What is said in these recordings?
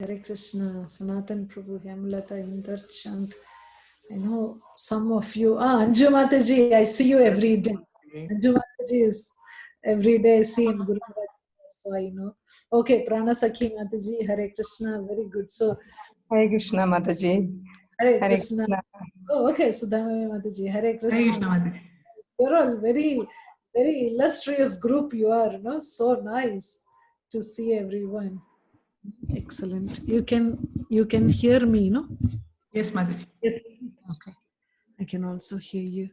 Hare Krishna, Sanatan Prabhu, Hemlata, Inder Chand. I know some of you. Anju Mataji, I see you every day. Anju Mataji is every day seen Guru Maharaj, so I know. Okay, Prana Sakhi Mataji, Hare Krishna, very good. So, Hare Krishna Mataji. Hare Hare Krishna. Krishna. Oh, okay, Sudhamaya Mataji, Hare Hare Krishna. Krishna Mataji. You're all very, very illustrious group you are, no? So nice to see everyone. Excellent. You can hear me, no? Yes, Mataji. Yes. Okay. I can also hear you.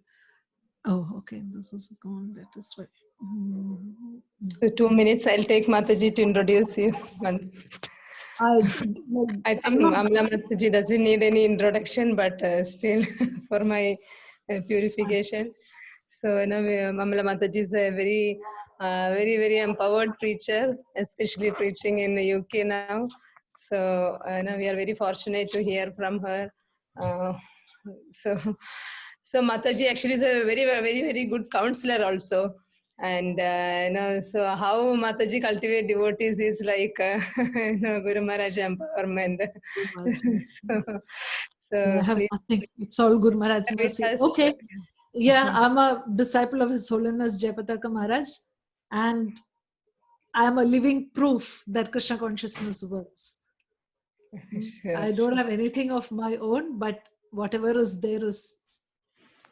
Oh, okay. This is gone. That is why. So 2 minutes, I'll take Mataji to introduce you. I think Amla Mataji doesn't need any introduction, but still for my purification. So, Amla Mataji is a very, very empowered preacher, especially preaching in the UK now. So, we are very fortunate to hear from her. So, so Mataji actually is a very good counselor also. And so how Mataji cultivate devotees is like Guru Maharaj empowerment. I have Please nothing. It's all Guru Maharaj's with mercy. us. Okay. Yeah, I'm a disciple of His Holiness Jayapataka Maharaj, and I am a living proof that Krishna consciousness works. Sure. I don't have anything of my own, but whatever is there is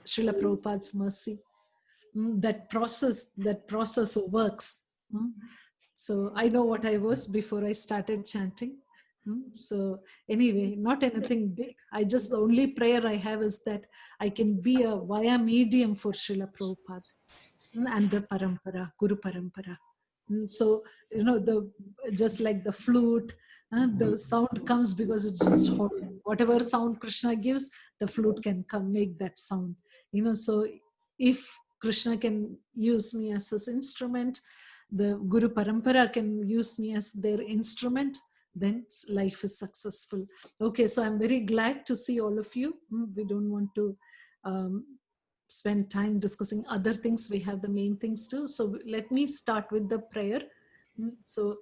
Srila Prabhupada's mercy. That process works. So I know what I was before I started chanting. So anyway, not anything big. The only prayer I have is that I can be a via medium for Srila Prabhupada and the parampara, Guru parampara. So, just like the flute, the sound comes because it's just hot. Whatever sound Krishna gives, the flute can come make that sound. So if Krishna can use me as his instrument, the Guru Parampara can use me as their instrument, then life is successful. Okay, so I'm very glad to see all of you. We don't want to spend time discussing other things. We have the main things too. So let me start with the prayer. So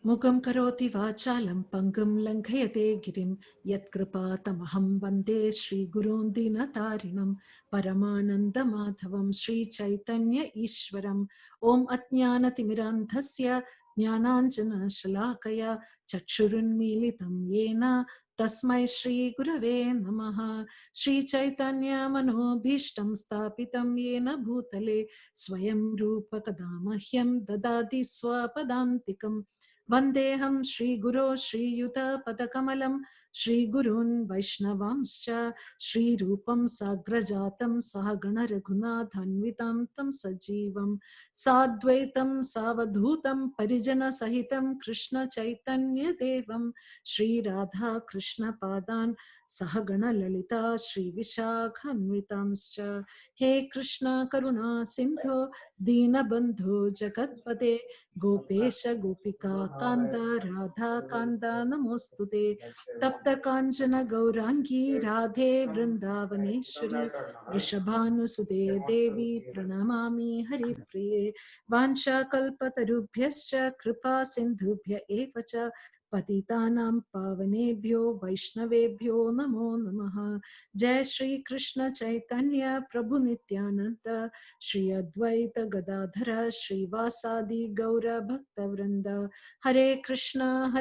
Mukam karoti vachalam pangam langhayate girim yatkripatamaham vande Shri Gurun Dinatarinam Paramananda Madhavam Shri Chaitanya Ishwaram Om Atnyanatimidandhasya Jnananjana Shalakaya Chakshurunmilitam Yena Tasmai Shri Gurave Namaha Shri Chaitanya Manobhishtam Stapitam Yena Bhutale Swayam Rupa Kadamahyam Dadati Swapadantikam Vandeham Shri Guru Shri Yuta Padakamalam Shri Gurun Vaishnavamscha Shri Rupam Sagrajatam Sahagana Raghunathanvitam Tam Sajivam Sadvaitam Savadhutam Parijana Sahitam Krishna Chaitanya Devam Shri Radha Krishna Padan Sahagana Lalita Shri Vishakhanvitamscha He Krishna Karuna Sindho Dina Bandhu Jagatpate Gopesha Gopika Kanda Radha Kanda Namostute Tapta Kanchana Gaurangi Radhe Vrindavaneshwari Vrishabhanusude Devi Pranamami Hari Priye Vansha Kalpatarubhyascha Kripa Sindhubhya Evacha Patitanam Pavanebhyo Vaishnavebhyo Namo Namaha Jai Shri Krishna Chaitanya Prabhu Nityananda Shri Advaita Gadadhara Shri Vasadi Gaura Bhakta Vrinda Hare Krishna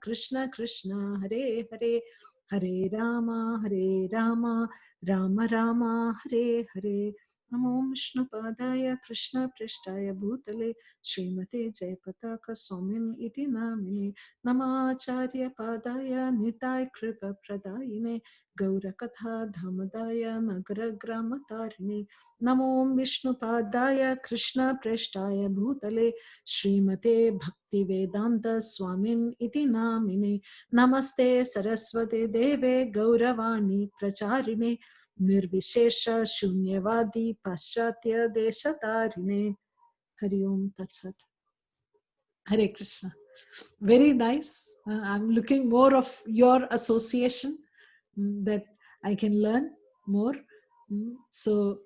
Krishna Krishna Hare Hare Hare Rama Rama Rama Hare Hare Namo Vishnu Padaya Krishna Prishtaya Bhutale Srimate Jayapataka Swamin Iti Namine Namacharya Padaya Nitai Kripa Pradayine Gaurakatha Dhamadaya Nagara Gramatarine Namo Vishnu Padaya Krishna Preshtaya Bhutale Srimate Bhakti Vedanta Swamin Iti Namine Namaste Saraswate Deve Gauravani Pracharine Nirvishesha Shunyavadi Paschatya Deshatarine Hari Om Tatsat. Hare Krishna. Very nice. I'm looking more of your association that I can learn more. So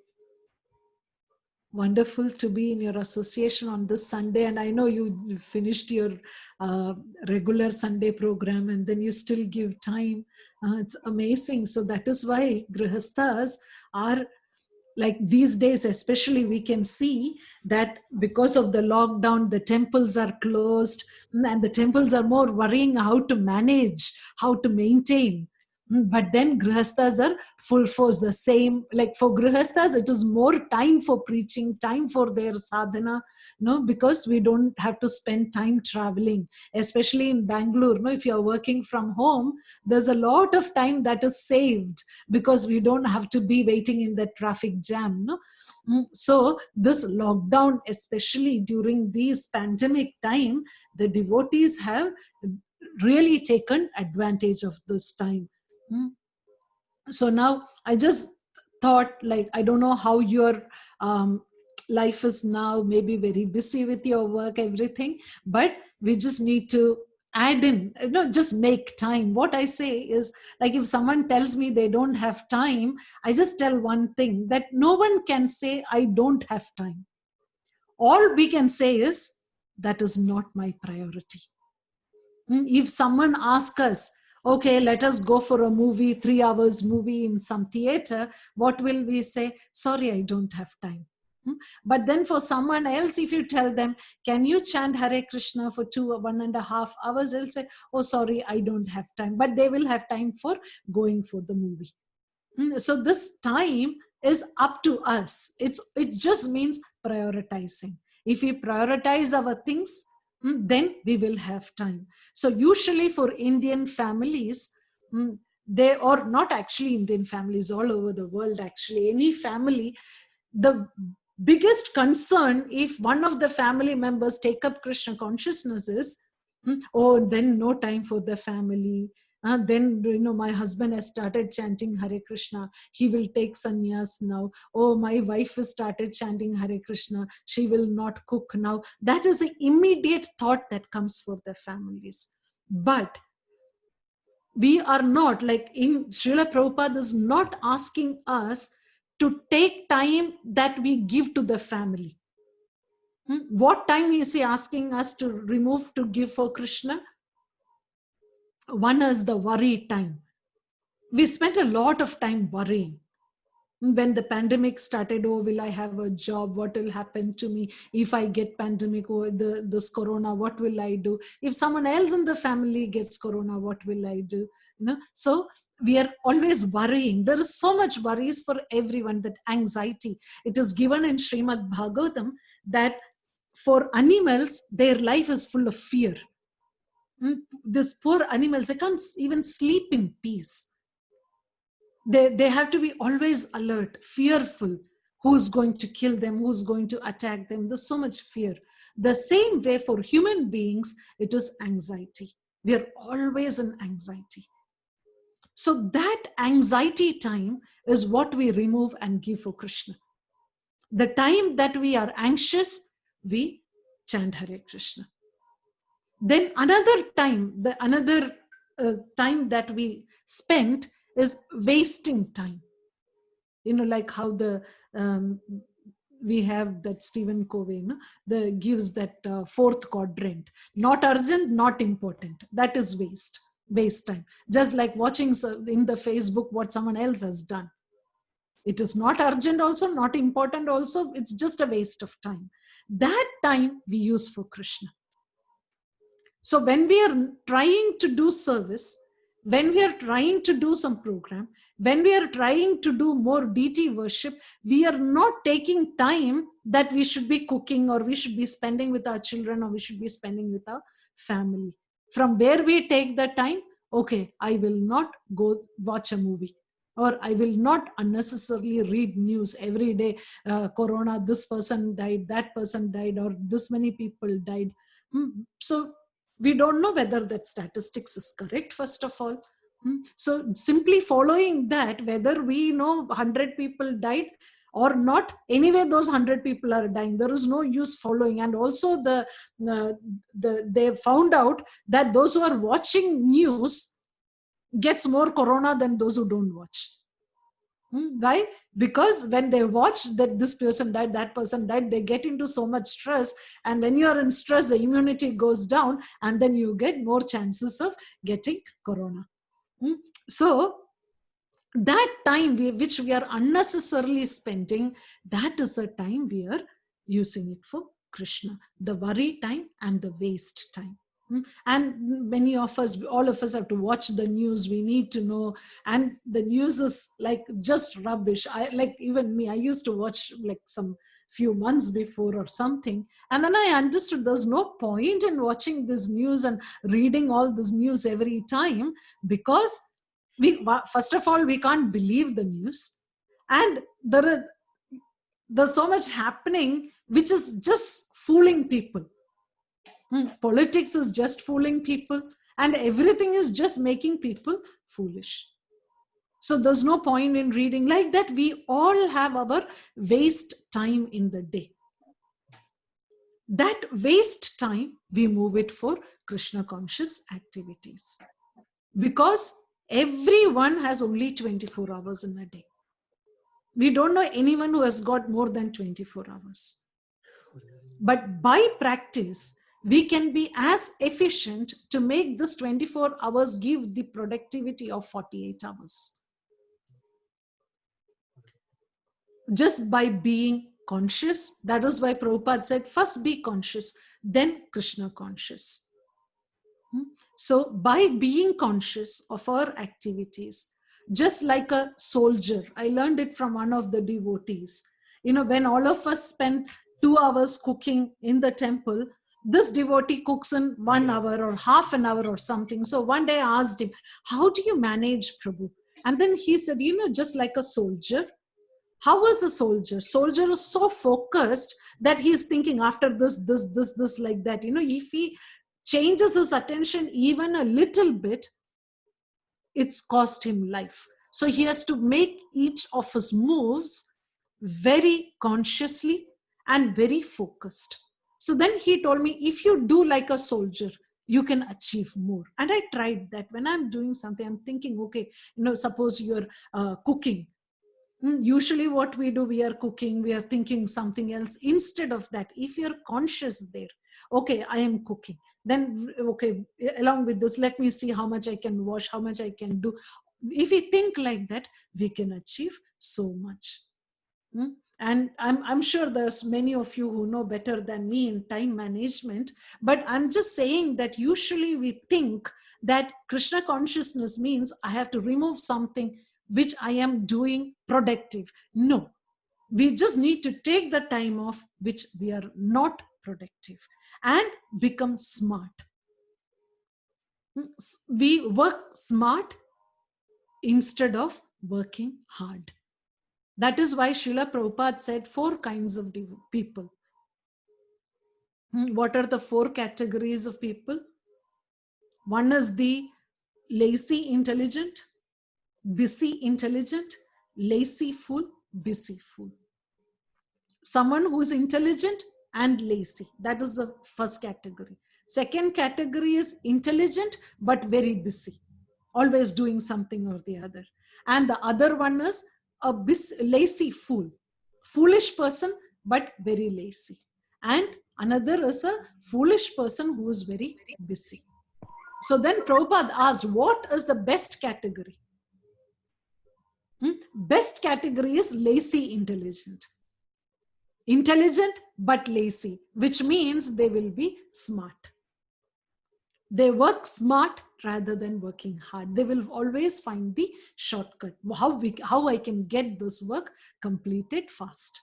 Wonderful to be in your association on this Sunday. And I know you finished your uh, regular Sunday program and then you still give time. It's amazing. So that is why Grihasthas are like these days, especially, we can see that because of the lockdown, the temples are closed, and the temples are more worrying how to manage, how to maintain. But then grihasthas are full force, the same. Like for grihasthas, it is more time for preaching, time for their sadhana, because we don't have to spend time traveling, especially in Bangalore. If you're working from home, there's a lot of time that is saved because we don't have to be waiting in the traffic jam. So this lockdown, especially during these pandemic time, the devotees have really taken advantage of this time. Mm. So now I just thought, like, I don't know how your um, life is now, maybe very busy with your work, everything, but we just need to add in, just make time. What I say is, like, if someone tells me they don't have time, I just tell one thing, that no one can say I don't have time. All we can say is, that is not my priority. If someone asks us, okay, let us go for a movie, 3 hours movie in some theater, what will we say? Sorry, I don't have time. But then for someone else, if you tell them, can you chant Hare Krishna for 1.5 hours, they'll say, oh, sorry, I don't have time. But they will have time for going for the movie. So this time is up to us. It just means prioritizing. If we prioritize our things, then we will have time. So usually for Indian families, they, or not actually Indian families, all over the world, actually, any family, the biggest concern, if one of the family members take up Krishna consciousness, is, oh, then no time for the family. Then, my husband has started chanting Hare Krishna, he will take sannyas now. Oh, my wife has started chanting Hare Krishna, she will not cook now. That is an immediate thought that comes for the families. But we are not, like, in Srila Prabhupada is not asking us to take time that we give to the family. What time is he asking us to remove to give for Krishna? One is the worry time. We spent a lot of time worrying. When the pandemic started, oh, will I have a job? What will happen to me if I get pandemic or this corona? What will I do? If someone else in the family gets corona, what will I do? So we are always worrying. There is so much worries for everyone, that anxiety. It is given in Srimad Bhagavatam that for animals, their life is full of fear. These poor animals, they can't even sleep in peace. They have to be always alert, fearful. Who's going to kill them? Who's going to attack them? There's so much fear. The same way for human beings, it is anxiety. We are always in anxiety. So that anxiety time is what we remove and give for Krishna. The time that we are anxious, we chant Hare Krishna. Then another time, another time that we spent is wasting time. Like how we have that Stephen Covey, gives that fourth quadrant: not urgent, not important. That is waste time. Just like watching in the Facebook what someone else has done. It is not urgent also, not important also. It's just a waste of time. That time we use for Krishna. So when we are trying to do service, when we are trying to do some program, when we are trying to do more deity worship, we are not taking time that we should be cooking, or we should be spending with our children, or we should be spending with our family. From where we take the time? Okay, I will not go watch a movie, or I will not unnecessarily read news every day. Corona, this person died, that person died, or this many people died. So we don't know whether that statistics is correct, first of all. So simply following that, whether we know 100 people died or not, anyway those 100 people are dying. There is no use following. And also they found out that those who are watching news gets more corona than those who don't watch. Why? Because when they watch that this person died, that person died, they get into so much stress. And when you are in stress, the immunity goes down, and then you get more chances of getting corona. So that time which we are unnecessarily spending, that is a time we are using it for Krishna, the worry time and the waste time. And many of us, all of us have to watch the news. We need to know, and the news is like just rubbish. I, like, even me, I used to watch like some few months before or something, and then I understood there's no point in watching this news and reading all this news every time, because first of all, we can't believe the news, and there's so much happening which is just fooling people. Politics is just fooling people, and everything is just making people foolish. So there's no point in reading like that. We all have our waste time in the day. That waste time, we move it for Krishna conscious activities, because everyone has only 24 hours in a day. We don't know anyone who has got more than 24 hours. But by practice, we can be as efficient to make this 24 hours give the productivity of 48 hours. Just by being conscious. That is why Prabhupada said, first be conscious, then Krishna conscious. So by being conscious of our activities, just like a soldier, I learned it from one of the devotees. When all of us spend 2 hours cooking in the temple, this devotee cooks in 1 hour or half an hour or something. So one day I asked him, how do you manage, Prabhu? And then he said, just like a soldier. How is a soldier? Soldier is so focused that he is thinking after this, like that. If he changes his attention even a little bit, it's cost him life. So he has to make each of his moves very consciously and very focused. So then he told me, if you do like a soldier, you can achieve more. And I tried that. When I'm doing something, I'm thinking, okay, suppose you're cooking. Usually what we do, we are cooking, we are thinking something else. Instead of that, if you're conscious there, okay, I am cooking, then okay, along with this, let me see how much I can wash, how much I can do. If we think like that, we can achieve so much. And I'm sure there's many of you who know better than me in time management, but I'm just saying that usually we think that Krishna consciousness means I have to remove something which I am doing productive. No, we just need to take the time off which we are not productive and become smart. We work smart instead of working hard. That is why Srila Prabhupada said 4 kinds of people. What are the 4 categories of people? One is the lazy intelligent, busy intelligent, lazy fool, busy fool. Someone who is intelligent and lazy. That is the first category. Second category is intelligent but very busy, always doing something or the other. And the other one is a lazy fool, foolish person but very lazy. And another is a foolish person who is very busy. So then Prabhupada asked, what is the best category? Best category is lazy intelligent. Intelligent but lazy, which means they will be smart. They work smart rather than working hard. They will always find the shortcut. How I can get this work completed fast.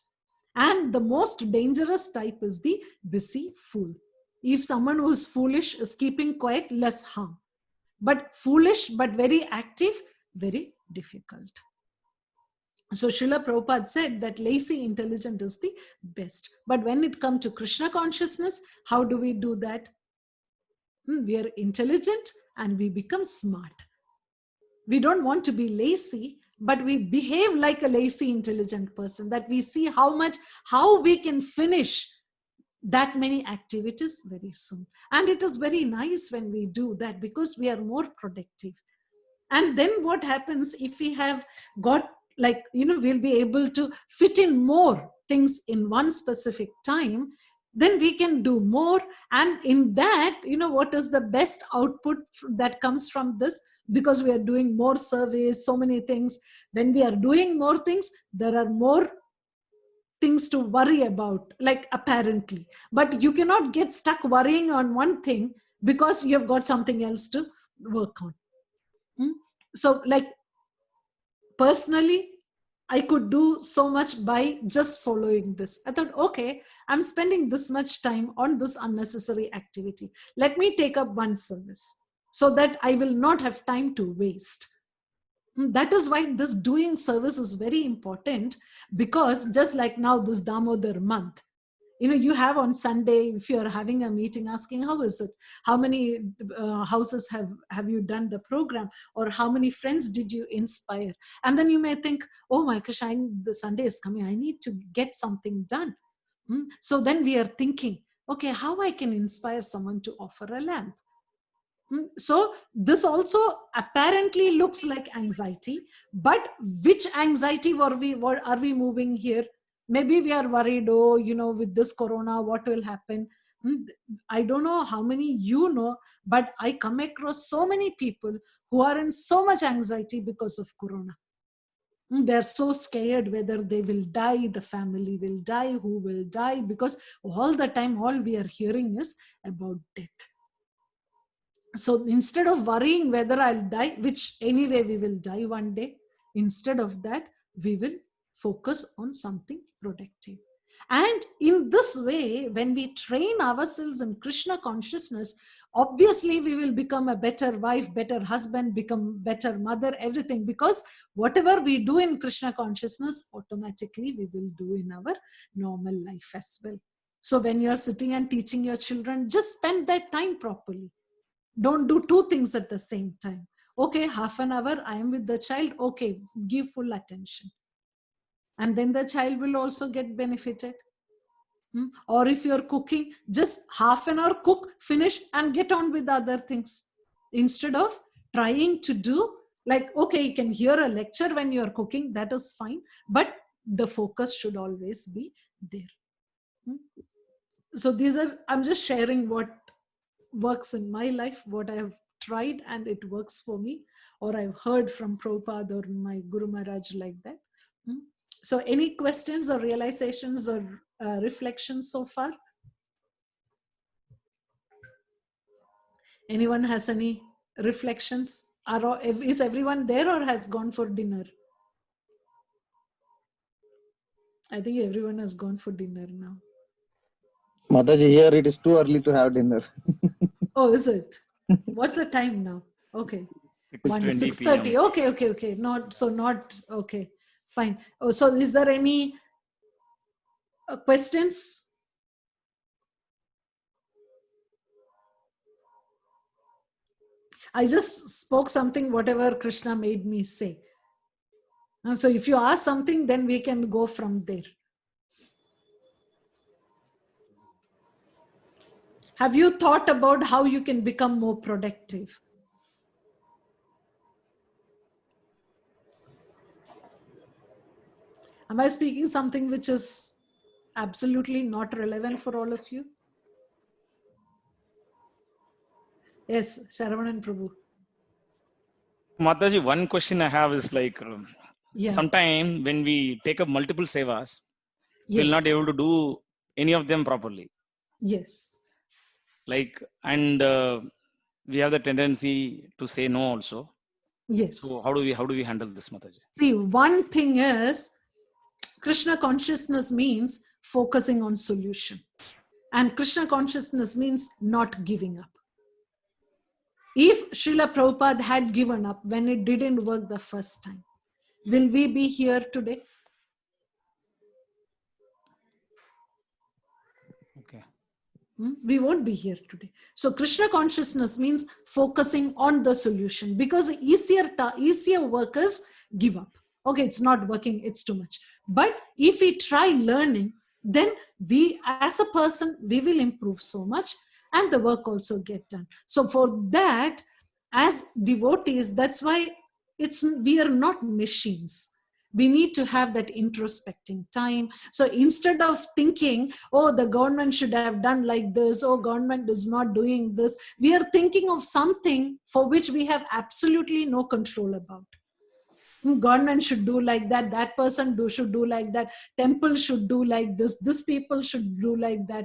And the most dangerous type is the busy fool. If someone who is foolish is keeping quiet, less harm. But foolish but very active, very difficult. So Srila Prabhupada said that lazy intelligent is the best. But when it comes to Krishna consciousness, how do we do that? We are intelligent and we become smart. We don't want to be lazy, but we behave like a lazy intelligent person, that we see how we can finish that many activities very soon. And it is very nice when we do that, because we are more productive. And then what happens if we have got like, we'll be able to fit in more things in one specific time, then we can do more. And in that, what is the best output that comes from this? Because we are doing more surveys, so many things. When we are doing more things, there are more things to worry about, like, apparently. But you cannot get stuck worrying on one thing because you've got something else to work on. So, like, personally, I could do so much by just following this. I thought, okay, I'm spending this much time on this unnecessary activity. Let me take up one service so that I will not have time to waste. That is why this doing service is very important, because just like now, this Damodar month, you have on Sunday, if you're having a meeting, asking, how is it? How many houses have you done the program? Or how many friends did you inspire? And then you may think, oh my gosh, the Sunday is coming. I need to get something done. So then we are thinking, okay, how I can inspire someone to offer a lamp? So this also apparently looks like anxiety, but which anxiety are we moving here? Maybe we are worried, oh, with this corona, what will happen? I don't know how many but I come across so many people who are in so much anxiety because of corona. They're so scared whether they will die, the family will die, who will die, because all the time, all we are hearing is about death. So instead of worrying whether I'll die, which anyway we will die one day, instead of that, we will focus on something productive. And in this way, when we train ourselves in Krishna consciousness, obviously we will become a better wife, better husband, become better mother, everything, because whatever we do in Krishna consciousness, automatically we will do in our normal life as well. So when you're sitting and teaching your children, just spend that time properly. Don't do two things at the same time. Okay, half an hour I am with the child. Okay, give full attention. And then the child will also get benefited. Or if you're cooking, just half an hour cook, finish, and get on with other things. Instead of trying to do, like, okay, you can hear a lecture when you're cooking, that is fine. But the focus should always be there. So I'm just sharing what works in my life, what I have tried and it works for me, or I've heard from Prabhupada or my Guru Maharaj, like that. So any questions or realizations or reflections so far? Anyone has any reflections? Is everyone there or has gone for dinner? I think everyone has gone for dinner now. Mataji, here it is too early to have dinner. Oh, is it? What's the time now? Okay. 6:30. Okay. Not okay. Fine. Oh, so is there any questions? I just spoke something, whatever Krishna made me say. So if you ask something, then we can go from there. Have you thought about how you can become more productive? Am I speaking something which is absolutely not relevant for all of you? Yes, Sharavanan Prabhu. Mataji, one question I have is like, Yeah. sometime when we take up multiple sevas, Yes. we'll not be able to do any of them properly. Yes. Like, and we have the tendency to say no also. Yes. So how do we handle this, Mataji? See, one thing is, Krishna consciousness means focusing on solution. And Krishna consciousness means not giving up. If Srila Prabhupada had given up when it didn't work the first time, will we be here today? Okay. We won't be here today. So Krishna consciousness means focusing on the solution, because easier workers give up. Okay, it's not working, it's too much. But if we try learning, then we as a person, we will improve so much and the work also get done. So for that, as devotees, that's why we are not machines. We need to have that introspecting time. So instead of thinking, oh, the government should have done like this, oh, government is not doing this, we are thinking of something for which we have absolutely no control about. Government should do like that, that person should do like that, temple should do like this people should do like that.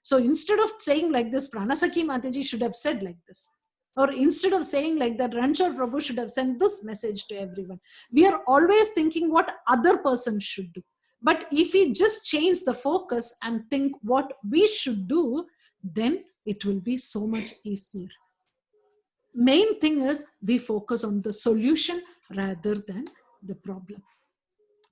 So instead of saying like this, Pranasakhi Mataji should have said like this. Or instead of saying like that, Ranchor Prabhu should have sent this message to everyone. We are always thinking what other person should do. But if we just change the focus and think what we should do, then it will be so much easier. Main thing is we focus on the solution rather than the problem.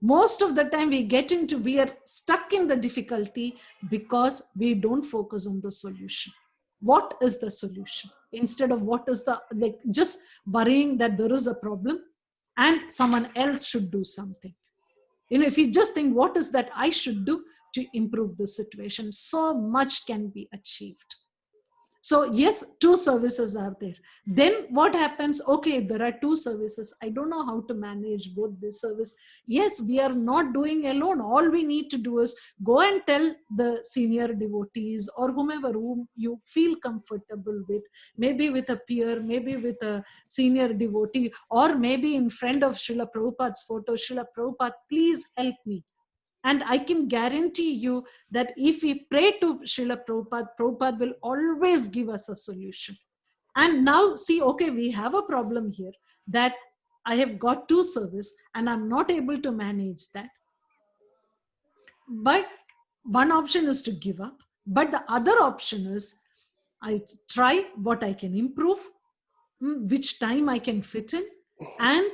Most of the time we are stuck in the difficulty because we don't focus on the solution. What is the solution? Instead of what is the, like, just worrying that there is a problem and someone else should do something. If you just think what is that I should do to improve the situation, so much can be achieved. So yes, 2 services are there. Then what happens? Okay, there are 2 services. I don't know how to manage both this service. Yes, we are not doing alone. All we need to do is go and tell the senior devotees or whomever whom you feel comfortable with, maybe with a peer, maybe with a senior devotee, or maybe in front of Srila Prabhupada's photo, Srila Prabhupada, please help me. And I can guarantee you that if we pray to Srila Prabhupada, Prabhupada will always give us a solution. And now see, okay, we have a problem here that I have got 2 service and I'm not able to manage that. But one option is to give up. But the other option is I try what I can improve, which time I can fit in, and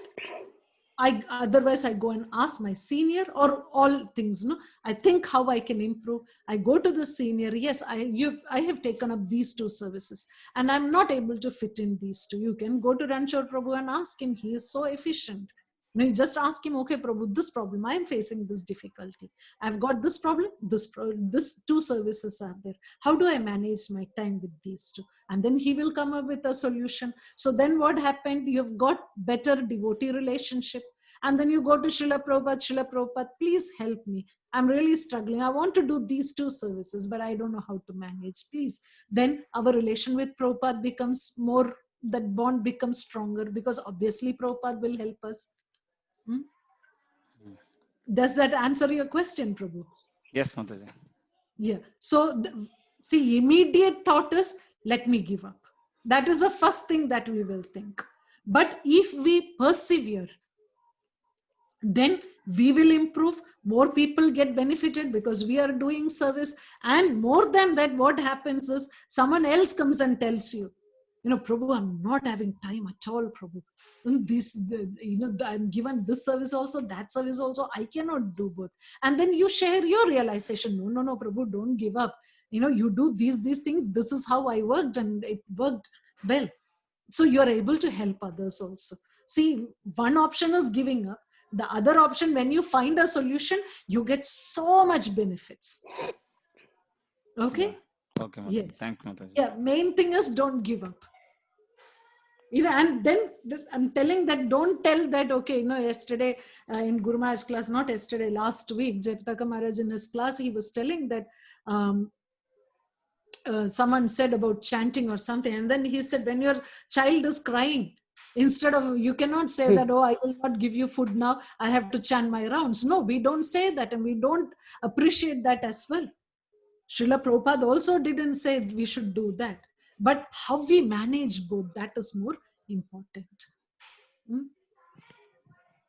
otherwise I go and ask my senior, or all things, I think how I can improve. I go to the senior. Yes, I have taken up these 2 services and I'm not able to fit in these 2. You can go to Ranchor Prabhu and ask him. He is so efficient. You just ask him, okay, Prabhu, this problem, I am facing this difficulty. I've got this problem, this 2 services are there. How do I manage my time with these 2? And then he will come up with a solution. So then what happened? You've got better devotee relationship. And then you go to Srila Prabhupada, please help me. I'm really struggling. I want to do these 2 services, but I don't know how to manage. Please. Then our relation with Prabhupada becomes more, that bond becomes stronger, because obviously Prabhupada will help us. Does that answer your question, Prabhu? Yes, Mataji. Yeah. So see, immediate thought is, let me give up. That is the first thing that we will think. But if we persevere, then we will improve. More people get benefited because we are doing service. And more than that, what happens is someone else comes and tells you, Prabhu, I'm not having time at all, Prabhu. I'm given this service also, that service also. I cannot do both. And then you share your realization. No, Prabhu, don't give up. You do these things. This is how I worked and it worked well. So you're able to help others also. See, one option is giving up. The other option, when you find a solution, you get so much benefits. Okay? Okay, Mataji. Yes. Thank you, Mataji. Yeah, main thing is don't give up. And then I'm telling that, don't tell that, okay, yesterday in Guru Maharaj's class, not yesterday, last week, Jayapataka Maharaj in his class, he was telling that someone said about chanting or something. And then he said, when your child is crying, instead of, you cannot say that, oh, I will not give you food now, I have to chant my rounds. No, we don't say that, and we don't appreciate that as well. Srila Prabhupada also didn't say we should do that. But how we manage both, that is more important.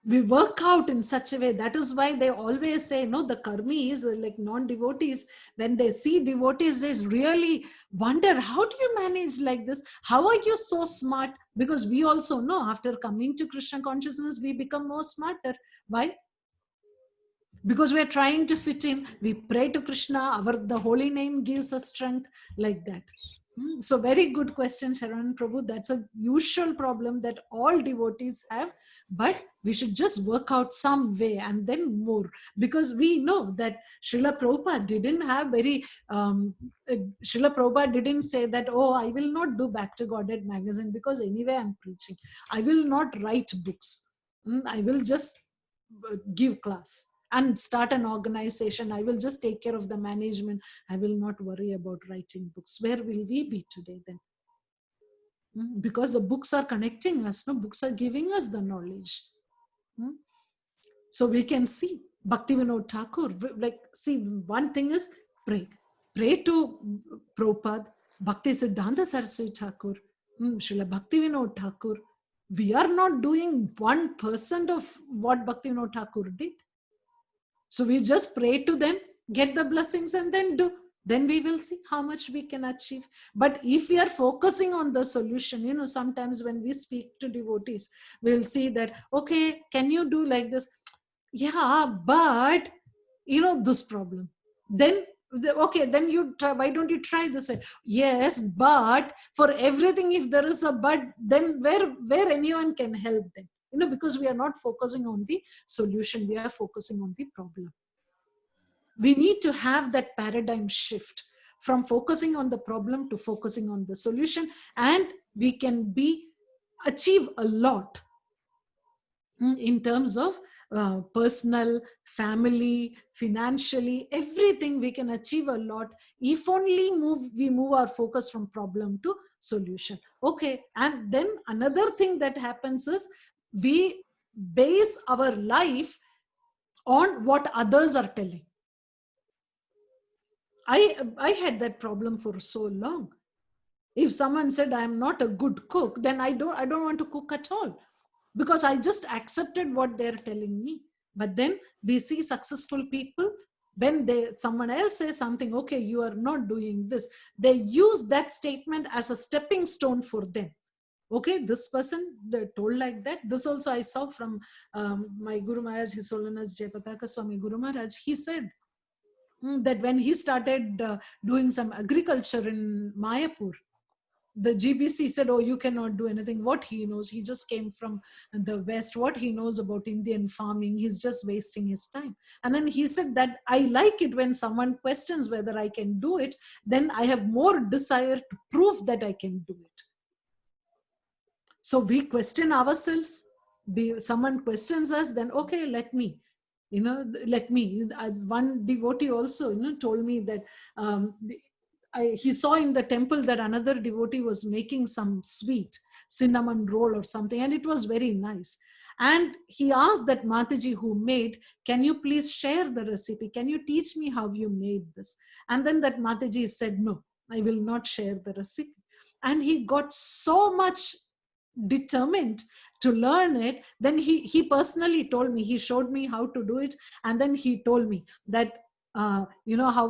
We work out in such a way. That is why they always say, the karmis, like non-devotees, when they see devotees, they really wonder, how do you manage like this? How are you so smart? Because we also know, after coming to Krishna consciousness, we become more smarter. Why? Because we are trying to fit in. We pray to Krishna, the holy name gives us strength, like that. So very good question, Sharan Prabhu. That's a usual problem that all devotees have, but we should just work out some way and then more, because we know that Srila Prabhupada didn't have Srila Prabhupada didn't say that, oh, I will not do Back to Godhead magazine because anyway I'm preaching. I will not write books. I will just give class and start an organization. I will just take care of the management. I will not worry about writing books. Where will we be today then? Because the books are connecting us, no? Books are giving us the knowledge. So we can see Bhaktivinoda Thakur, like, see, one thing is pray. Pray to Prabhupada, Bhakti Siddhanta Saraswati Thakur, Srila Bhaktivinoda Thakur. We are not doing 1% of what Bhaktivinoda Thakur did. So we just pray to them, get the blessings, and then do. Then we will see how much we can achieve. But if we are focusing on the solution, sometimes when we speak to devotees, we'll see that, okay, can you do like this? Yeah, but this problem. Then okay, then you try. Why don't you try this? Yes, but for everything, if there is a but, then where anyone can help them? Because we are not focusing on the solution, we are focusing on the problem. We need to have that paradigm shift from focusing on the problem to focusing on the solution, and we can achieve a lot in terms of personal, family, financially, everything. We can achieve a lot if only we move our focus from problem to solution. Okay, and then another thing that happens is we base our life on what others are telling. I had that problem for so long. If someone said I am not a good cook, then I don't want to cook at all, because I just accepted what they're telling me. But then we see successful people, when someone else says something, okay, you are not doing this, they use that statement as a stepping stone for them. Okay, this person told like that. This also I saw from my Guru Maharaj, His Holiness Jayapataka Swami Guru Maharaj. He said that when he started doing some agriculture in Mayapur, the GBC said, oh, you cannot do anything. What he knows, he just came from the West. What he knows about Indian farming, he's just wasting his time. And then he said that I like it when someone questions whether I can do it, then I have more desire to prove that I can do it. So we question ourselves. Someone questions us, then okay, let me. One devotee also, told me that he saw in the temple that another devotee was making some sweet cinnamon roll or something, and it was very nice. And he asked that Mataji who made, can you please share the recipe? Can you teach me how you made this? And then that Mataji said, no, I will not share the recipe. And he got so much determined to learn it. Then he personally told me, he showed me how to do it. And then he told me that, how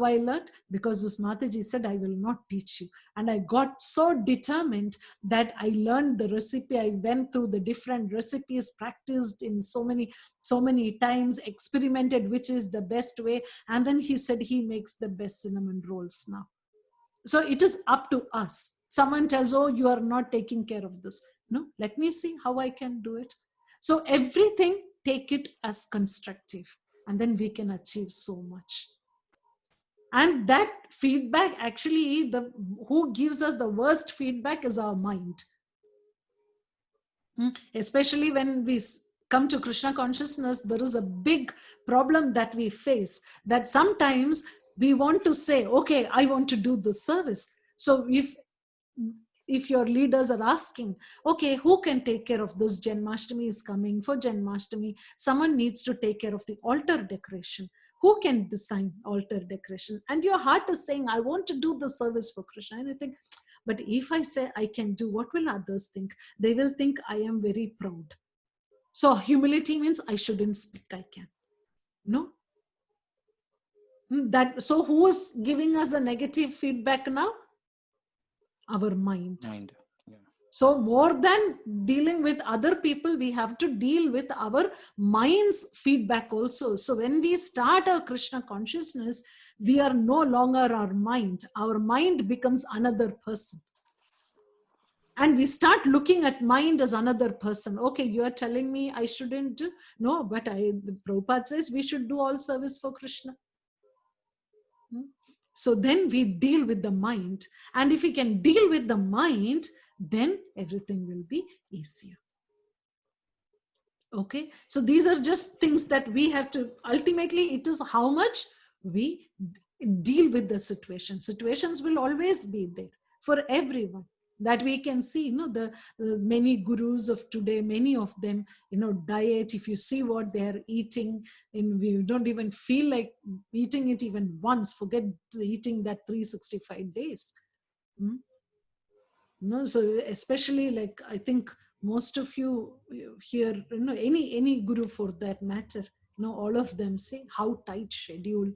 I learned? Because this Mataji said, I will not teach you. And I got so determined that I learned the recipe. I went through the different recipes, practiced in so many times, experimented which is the best way. And then he said he makes the best cinnamon rolls now. So it is up to us. Someone tells, oh, you are not taking care of this. No, let me see how I can do it. So everything, take it as constructive, and then we can achieve so much. And that feedback, actually, who gives us the worst feedback is our mind. Especially when we come to Krishna consciousness, there is a big problem that we face, that sometimes we want to say, okay, I want to do this service. So if your leaders are asking, okay, who can take care of this? Janmashtami is coming. For Janmashtami, someone needs to take care of the altar decoration. Who can design altar decoration? And your heart is saying, I want to do the service for Krishna. And you think, but if I say I can do, what will others think? They will think I am very proud. So humility means I shouldn't speak, I can. No. So who is giving us a negative feedback now? Our mind. Yeah. So more than dealing with other people, we have to deal with our mind's feedback also. So when we start our Krishna consciousness, we are no longer our mind. Our mind becomes another person. And we start looking at mind as another person. Okay, you are telling me I shouldn't do. No, but the Prabhupada says we should do all service for Krishna. So then we deal with the mind. And if we can deal with the mind, then everything will be easier. Okay, so these are just things that we have to, ultimately it is how much we deal with the situation. Situations will always be there for everyone, that we can see, the many gurus of today, many of them, diet, if you see what they are eating, and we don't even feel like eating it even once, forget eating that 365 days. Hmm? No, so especially, like, I think most of you here, any guru for that matter, all of them say how tight schedule,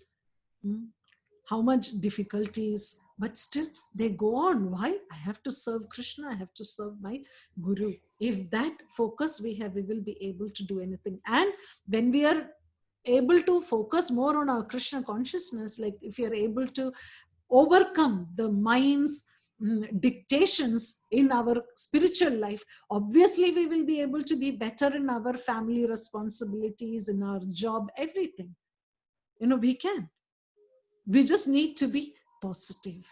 how much difficulties, but still they go on. Why? I have to serve Krishna, I have to serve my guru. If that focus we have, we will be able to do anything. And when we are able to focus more on our Krishna consciousness, like if you're able to overcome the mind's dictations in our spiritual life, obviously we will be able to be better in our family responsibilities, in our job, everything. We can. We just need to be positive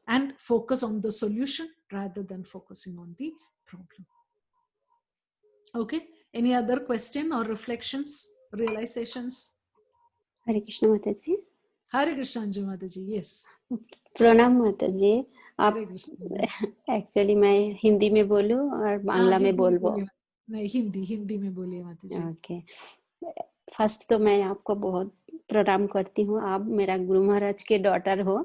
and focus on the solution rather than focusing on the problem. Okay, any other question or reflections, realizations? हरे कृष्ण माता जी। Hare Krishna Anju Mataji, yes. प्रणाम माता जी। आप Hare Krishna. Actually मैं हिंदी में बोलूं और बांग्ला में बोलबो? नहीं, हिंदी में बोलिए माता जी। ओके, फर्स्ट तो मैं आपको बहुत प्रणाम करती हूँ। आप मेरा गुरु महाराज के डॉटर हो।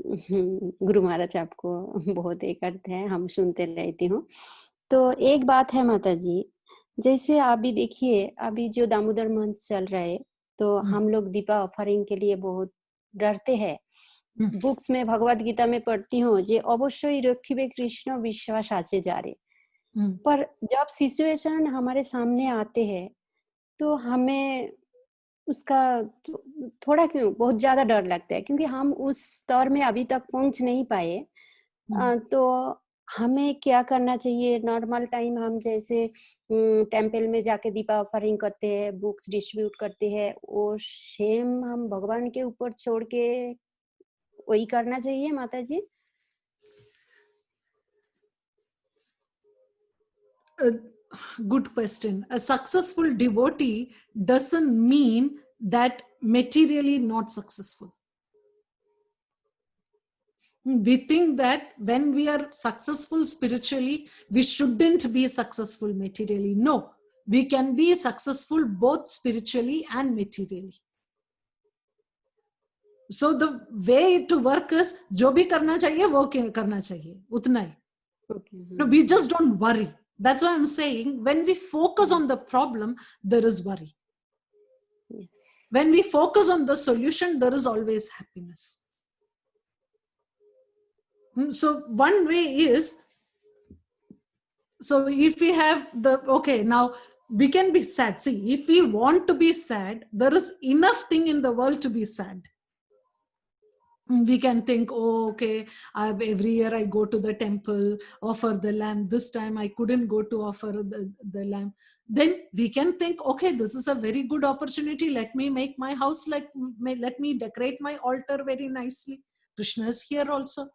गुरु महाराज आपको बहुत एक अर्थ है, हम सुनते रहती हूँ। तो एक बात है माता जी, जैसे अभी देखिए, अभी जो दामोदर मंथ चल रहा है, तो हम लोग दीपा ऑफरिंग के लिए बहुत डरते हैं। बुक्स में भगवत गीता में पढ़ती हूँ जे अवश्य रखिबे कृष्ण विश्वास आचे जा रे, पर जब सिचुएशन हमारे सामने आते हैं तो हमें उसका थोड़ा क्यों बहुत ज्यादा डर लगता है, क्योंकि हम उस स्तर में अभी तक पहुंच नहीं पाए। तो हमें क्या करना चाहिए? नॉर्मल टाइम हम जैसे टेम्पल में जाके दीपा ऑफरिंग करते हैं, बुक्स डिस्ट्रीब्यूट करते हैं, वो सेम हम भगवान के ऊपर छोड़ के वही करना चाहिए माता जी? Good question. A successful devotee doesn't mean that materially not successful. We think that when we are successful spiritually, we shouldn't be successful materially. No, we can be successful both spiritually and materially. So the way to work is, जो भी करना चाहिए वो करना चाहिए, उतना ही. No, we just don't worry. That's why I'm saying, when we focus on the problem, there is worry. Yes. When we focus on the solution, there is always happiness. So one way is, so if we have okay, now we can be sad. See, if we want to be sad, there is enough thing in the world to be sad. We can think, oh, okay, every year I go to the temple, offer the lamb. This time I couldn't go to offer the lamb. Then we can think, okay, this is a very good opportunity. Let me make my house, let me decorate my altar very nicely. Krishna is here also.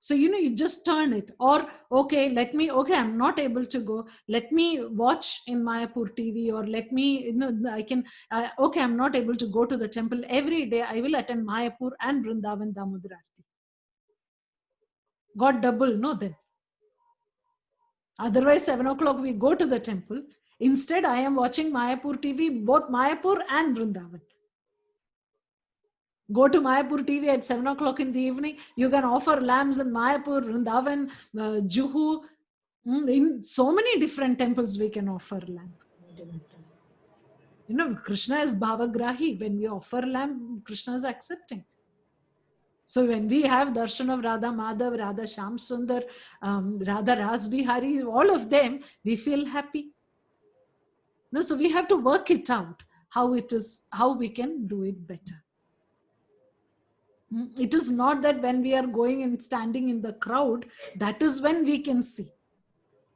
So, you just turn it. Or, okay, I'm not able to go. Let me watch in Mayapur TV, or let me, okay, I'm not able to go to the temple. Every day I will attend Mayapur and Vrindavan Damodar Aarti. Got double, no then. Otherwise, 7 o'clock we go to the temple. Instead, I am watching Mayapur TV, both Mayapur and Vrindavan. Go to Mayapur TV at 7 o'clock in the evening. You can offer lambs in Mayapur, Vrindavan, Juhu. In so many different temples we can offer lamb. Krishna is bhavagrahi. When we offer lamb, Krishna is accepting. So when we have darshan of Radha Madhav, Radha Shyam Sundar, Radha Ras Bihari, all of them, we feel happy. So we have to work it out, how we can do it better. It is not that when we are going and standing in the crowd, that is when we can see.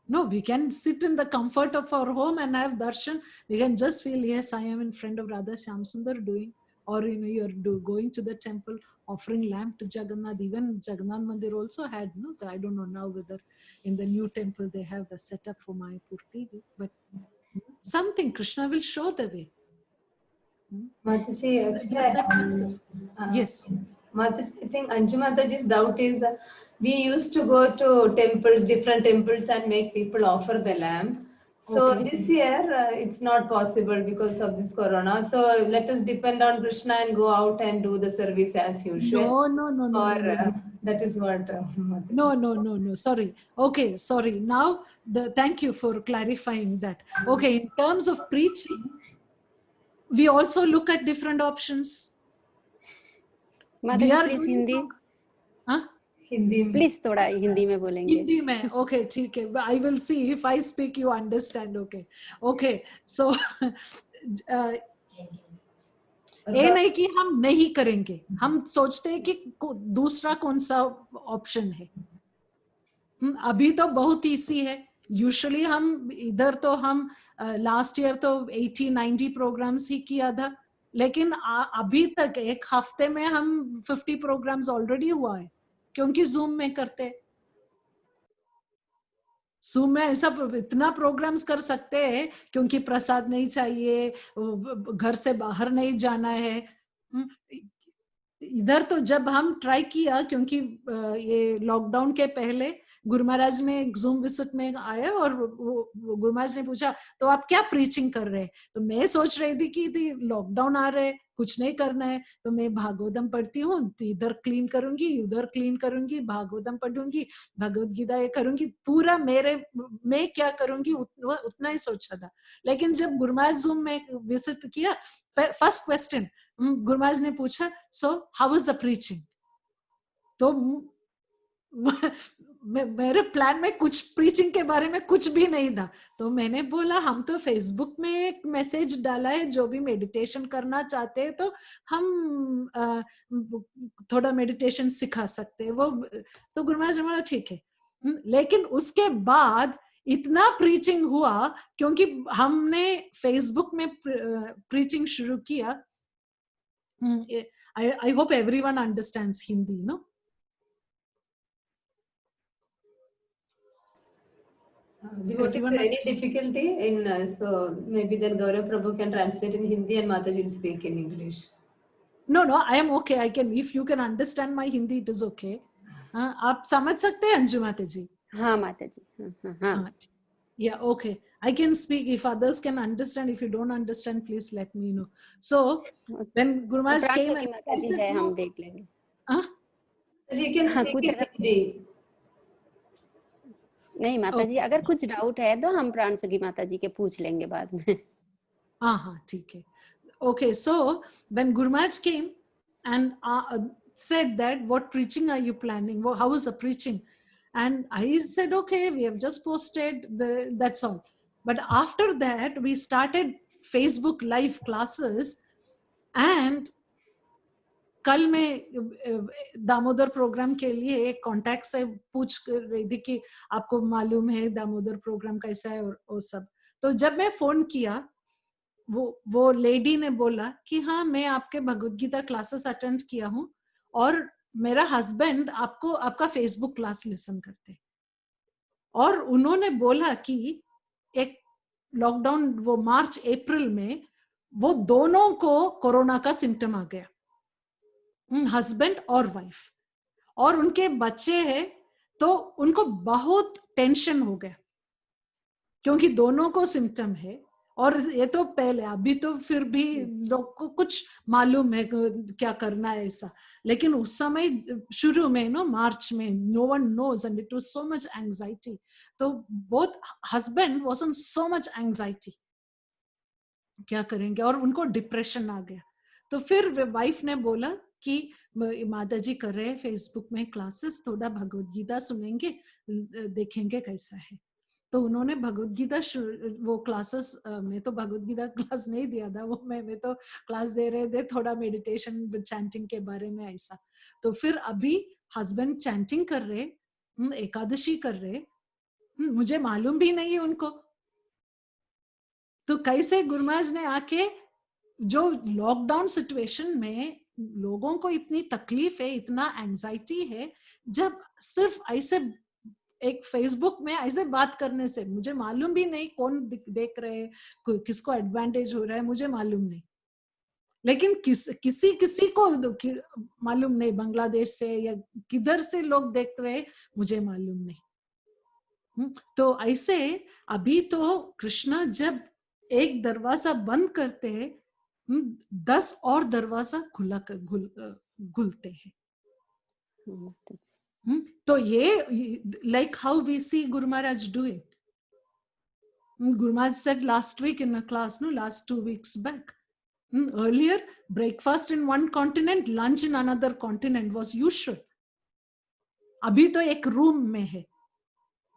No, we can sit in the comfort of our home and have darshan. We can just feel, yes, I am in front of Radha Shyam Sundar doing or you're going to the temple offering lamb to Jagannath. Even Jagannath Mandir also had, no, I don't know now whether in the new temple they have the setup for Mayapur TV, but something Krishna will show the way. Mataji, Does that answer? Yes. Mataji, I think Anju Mataji's doubt is we used to go to temples, different temples, and make people offer the lamb. So Okay. this year it's not possible because of this corona. So let us depend on Krishna and go out and do the service as usual. No. That is what. No. Sorry. Okay, sorry. Now, thank you for clarifying that. Okay, in terms of preaching, we also look at different options. माता जी please Hindi, हाँ? हिंदी में please थोड़ा हिंदी में बोलेंगे. हिंदी में, okay, ठीक है. I will see if I speak, you understand. Okay. So, ये नहीं कि हम नहीं करेंगे, हम सोचते हैं कि दूसरा कौन सा ऑप्शन है. अभी तो बहुत इजी है. यूजुअली हम इधर तो हम लास्ट ईयर तो 80-90 प्रोग्राम्स ही किया था, लेकिन अभी तक एक हफ्ते में हम 50 प्रोग्राम्स ऑलरेडी हुआ है, क्योंकि जूम में करते. जूम में ऐसा इतना प्रोग्राम्स कर सकते हैं क्योंकि प्रसाद नहीं चाहिए, घर से बाहर नहीं जाना है. इधर तो जब हम ट्राई किया, क्योंकि ये लॉकडाउन के पहले गुरु महाराज में जूम विजिट में आए और गुरु महाराज ने पूछा तो आप क्या प्रीचिंग कर रहे हैं. तो मैं सोच रही थी कि लॉकडाउन आ रहे, कुछ नहीं करना है, तो मैं भागवतम पढ़ती हूँ, इधर क्लीन करूंगी, उधर क्लीन करूंगी, भागवतम पढ़ूंगी, भगवद गीता ये करूंगी, पूरा मैं क्या करूंगी उतना ही सोचा था. लेकिन जब गुरु महाराज जूम में विजिट किया, फर्स्ट क्वेश्चन गुरु महाराज ने पूछा, so how was the preaching. तो मेरे प्लान में कुछ प्रीचिंग के बारे में कुछ भी नहीं था. तो मैंने बोला हम तो फेसबुक में एक मैसेज डाला है, जो भी मेडिटेशन करना चाहते हैं तो हम थोड़ा मेडिटेशन सिखा सकते हैं वो. तो गुरु महाराज ने बोला ठीक है. लेकिन उसके बाद इतना प्रीचिंग हुआ क्योंकि हमने फेसबुक में प्रीचिंग शुरू किया. I hope everyone understands Hindi, no? Any difficulty in so maybe then Gaurav Prabhu can translate in Hindi and Mataji will speak in English. No, I am okay. I can, if you can understand my Hindi, it is okay. आप समझ सकते हैं अंजु माता जी? हाँ माता जी. हाँ. Yeah, okay. I can speak. If others can understand, if you don't understand, please let me know. So when Guru Maharaj came, I said, है, हम देख लेंगे. You can speak in Hindi. नहीं माता जी, अगर कुछ डाउट है तो हम प्राणसुखी माता जी के पूछ लेंगे बाद में. हाँ ठीक है. Okay, so when Guru Maharaj came and said that, what preaching are you planning? How is the preaching? And I said, okay, we have just posted, that's all. But after that, we started Facebook live classes. And कल मैं Damodar programme के लिए एक contact से पूछ रही थी कि आपको मालूम है दामोदर प्रोग्राम कैसा है और वो सब. तो जब मैं फोन किया, वो लेडी ने बोला कि हाँ, मैं आपके भगवद गीता क्लासेस अटेंड किया हूँ और मेरा हस्बैंड आपका फेसबुक क्लास लिसन करते. और उन्होंने बोला कि एक लॉकडाउन वो मार्च अप्रैल में वो दोनों को कोरोना का सिम्टम आ गया, हस्बैंड और वाइफ, और उनके बच्चे हैं. तो उनको बहुत टेंशन हो गया क्योंकि दोनों को सिम्टम है. और ये तो पहले, अभी तो फिर भी लोग को कुछ मालूम है क्या करना है ऐसा. लेकिन उस समय शुरू में मार्च में no one knows and it was so much anxiety. तो both husband was on so much anxiety, क्या करेंगे, और उनको डिप्रेशन आ गया. तो फिर वाइफ ने बोला कि माता जी कर रहे हैं फेसबुक में क्लासेस, थोड़ा भगवद गीता सुनेंगे, देखेंगे कैसा है. तो उन्होंने भगवद गीता वो क्लासेस, मैं तो भगवद गीता क्लास नहीं दिया था, वो मैं तो क्लास दे रहे थे थोड़ा मेडिटेशन चैंटिंग के बारे में ऐसा. तो फिर अभी हस्बैंड चैंटिंग कर रहे, एकादशी कर रहे, मुझे मालूम भी नहीं है उनको. तो कैसे गुरु महाराज ने आके जो लॉकडाउन सिचुएशन में लोगों को इतनी तकलीफ है, इतना एंजाइटी है, जब सिर्फ ऐसे एक फेसबुक में ऐसे बात करने से, मुझे मालूम भी नहीं कौन देख रहे हैं, किसको एडवांटेज हो रहा है, मुझे मालूम नहीं, लेकिन किसी को मालूम नहीं, बांग्लादेश से या किधर से लोग देख रहे हैं, मुझे मालूम नहीं। तो ऐसे अभी तो कृष्णा जब एक दरवाजा बंद करते हैं, 10 और दरवाजा खुलते हैं। तो ये like how we see Guru Maharaj do it. Guru Maharaj said last week in a class, no, last 2 weeks back. Earlier, breakfast in one continent, lunch in another continent was usual. अभी तो एक room में है,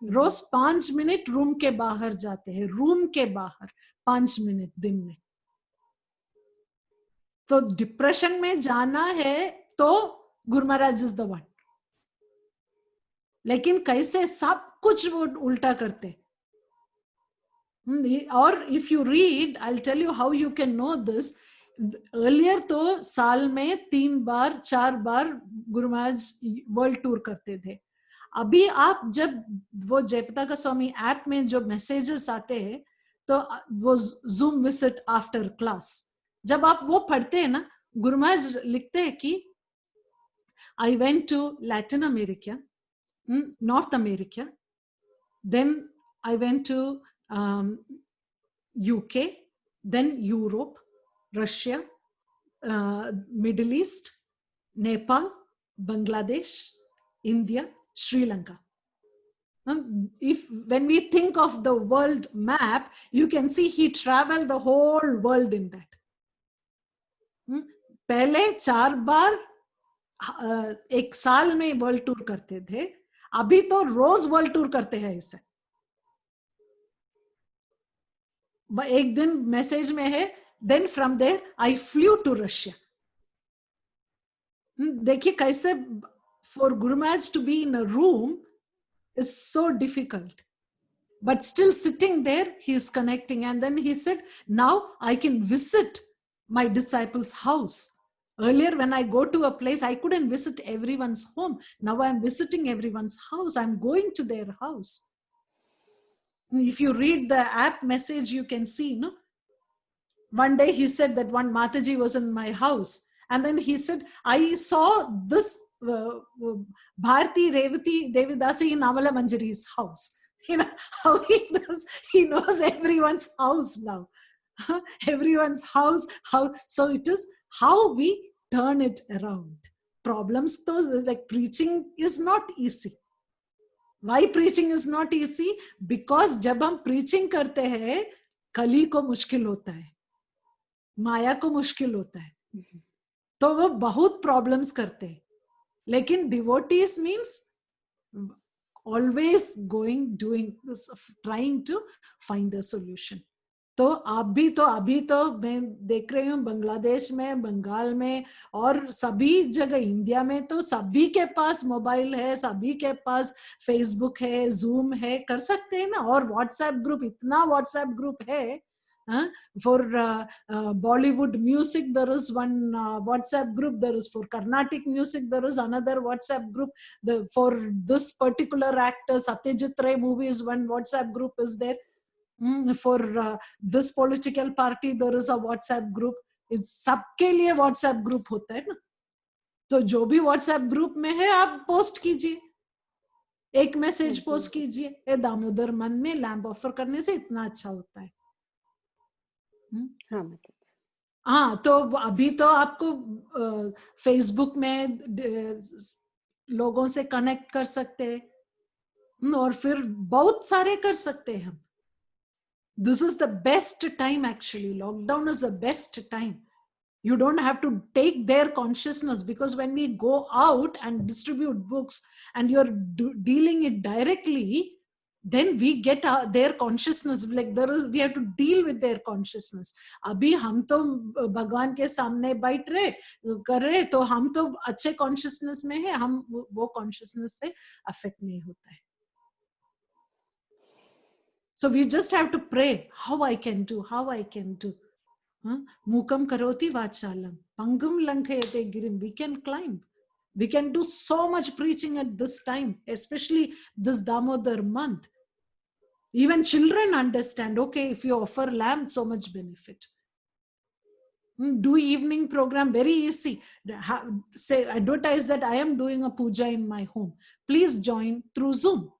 रोज 5 minute room के बाहर जाते हैं, room के बाहर 5 मिनट दिन में। तो डिप्रेशन में जाना है तो गुरु महाराज इज द वन, लेकिन कैसे सब कुछ वो उल्टा करते। और if you read, I will tell you how you can know this. Earlier तो साल में 3 बार 4 बार गुरु महाराज वर्ल्ड टूर करते थे। अभी आप जब वो जयप्रकाश स्वामी ऐप में जो मैसेजेस आते हैं, तो वो जूम विजिट आफ्टर क्लास, जब आप वो पढ़ते हैं ना, गुरु महाराज लिखते हैं कि I went to Latin America, North America, then I went to UK, then Europe, Russia, Middle East, Nepal, Bangladesh, India, Sri Lanka. When we think of the world map, you can see he traveled the whole world in that. पहले 4 बार एक साल में world tour करते थे, अभी तो रोज world tour करते हैं। इसे एक दिन मैसेज में है, then from there I flew to Russia. देखिए कैसे for Guru Maharaj to be in a room is so difficult, but still sitting there he is connecting. And then he said, now I can visit my disciples' house. Earlier when I go to a place, I couldn't visit everyone's home. Now I'm visiting everyone's house. I'm going to their house. If you read the app message, you can see, no? One day he said that one Mataji was in my house, and then he said, I saw this Bharti Revati Devidasi in Amala Manjari's house. You know how he knows everyone's house now. Everyone's house, how. So it is how we turn it around. Problems, though, like preaching is not easy. Why preaching is not easy? Because जब हम preaching करते हैं, कली को मुश्किल होता है, माया को मुश्किल होता है, तो वो बहुत प्रॉब्लम्स करते हैं। लेकिन devotees means always going, doing this, trying to find a solution. तो अभी तो मैं देख रही हूँ बांग्लादेश में, बंगाल में और सभी जगह, इंडिया में तो सभी के पास मोबाइल है, सभी के पास फेसबुक है, जूम है, कर सकते हैं ना। और व्हाट्सएप ग्रुप, इतना व्हाट्सएप ग्रुप है। For Bollywood music, there is one WhatsApp group. There is for Carnatic music, there is another WhatsApp group. For this particular actor, Satyajit Ray movies, one WhatsApp group is there. For this political party, there is a WhatsApp group. It's सबके लिए WhatsApp group होता है ना। तो जो भी WhatsApp group में है, आप पोस्ट कीजिए, एक मैसेज पोस्ट कीजिए, ए दामोदर मन में लैंप ऑफर करने से इतना अच्छा होता है। हाँ, तो अभी तो आपको फेसबुक में लोगों से कनेक्ट कर सकते हैं और फिर बहुत सारे कर सकते हैं हम। This is the best time actually. Lockdown is the best time. You don't have to take their consciousness, because when we go out and distribute books and you're dealing it directly, then we get their consciousness. Like we have to deal with their consciousness. अभी हम तो भगवान के सामने बैठ रहे कर रहे, तो हम तो अच्छे consciousness में है, हम वो consciousness से affect नहीं होता है। So we just have to pray, how I can do. Mukam karoti vachalam. Pangum lankayate girim. We can climb. We can do so much preaching at this time, especially this Damodar month. Even children understand, okay, if you offer lamb, so much benefit. Do evening program, very easy. Say, advertise that I am doing a puja in my home. Please join through Zoom.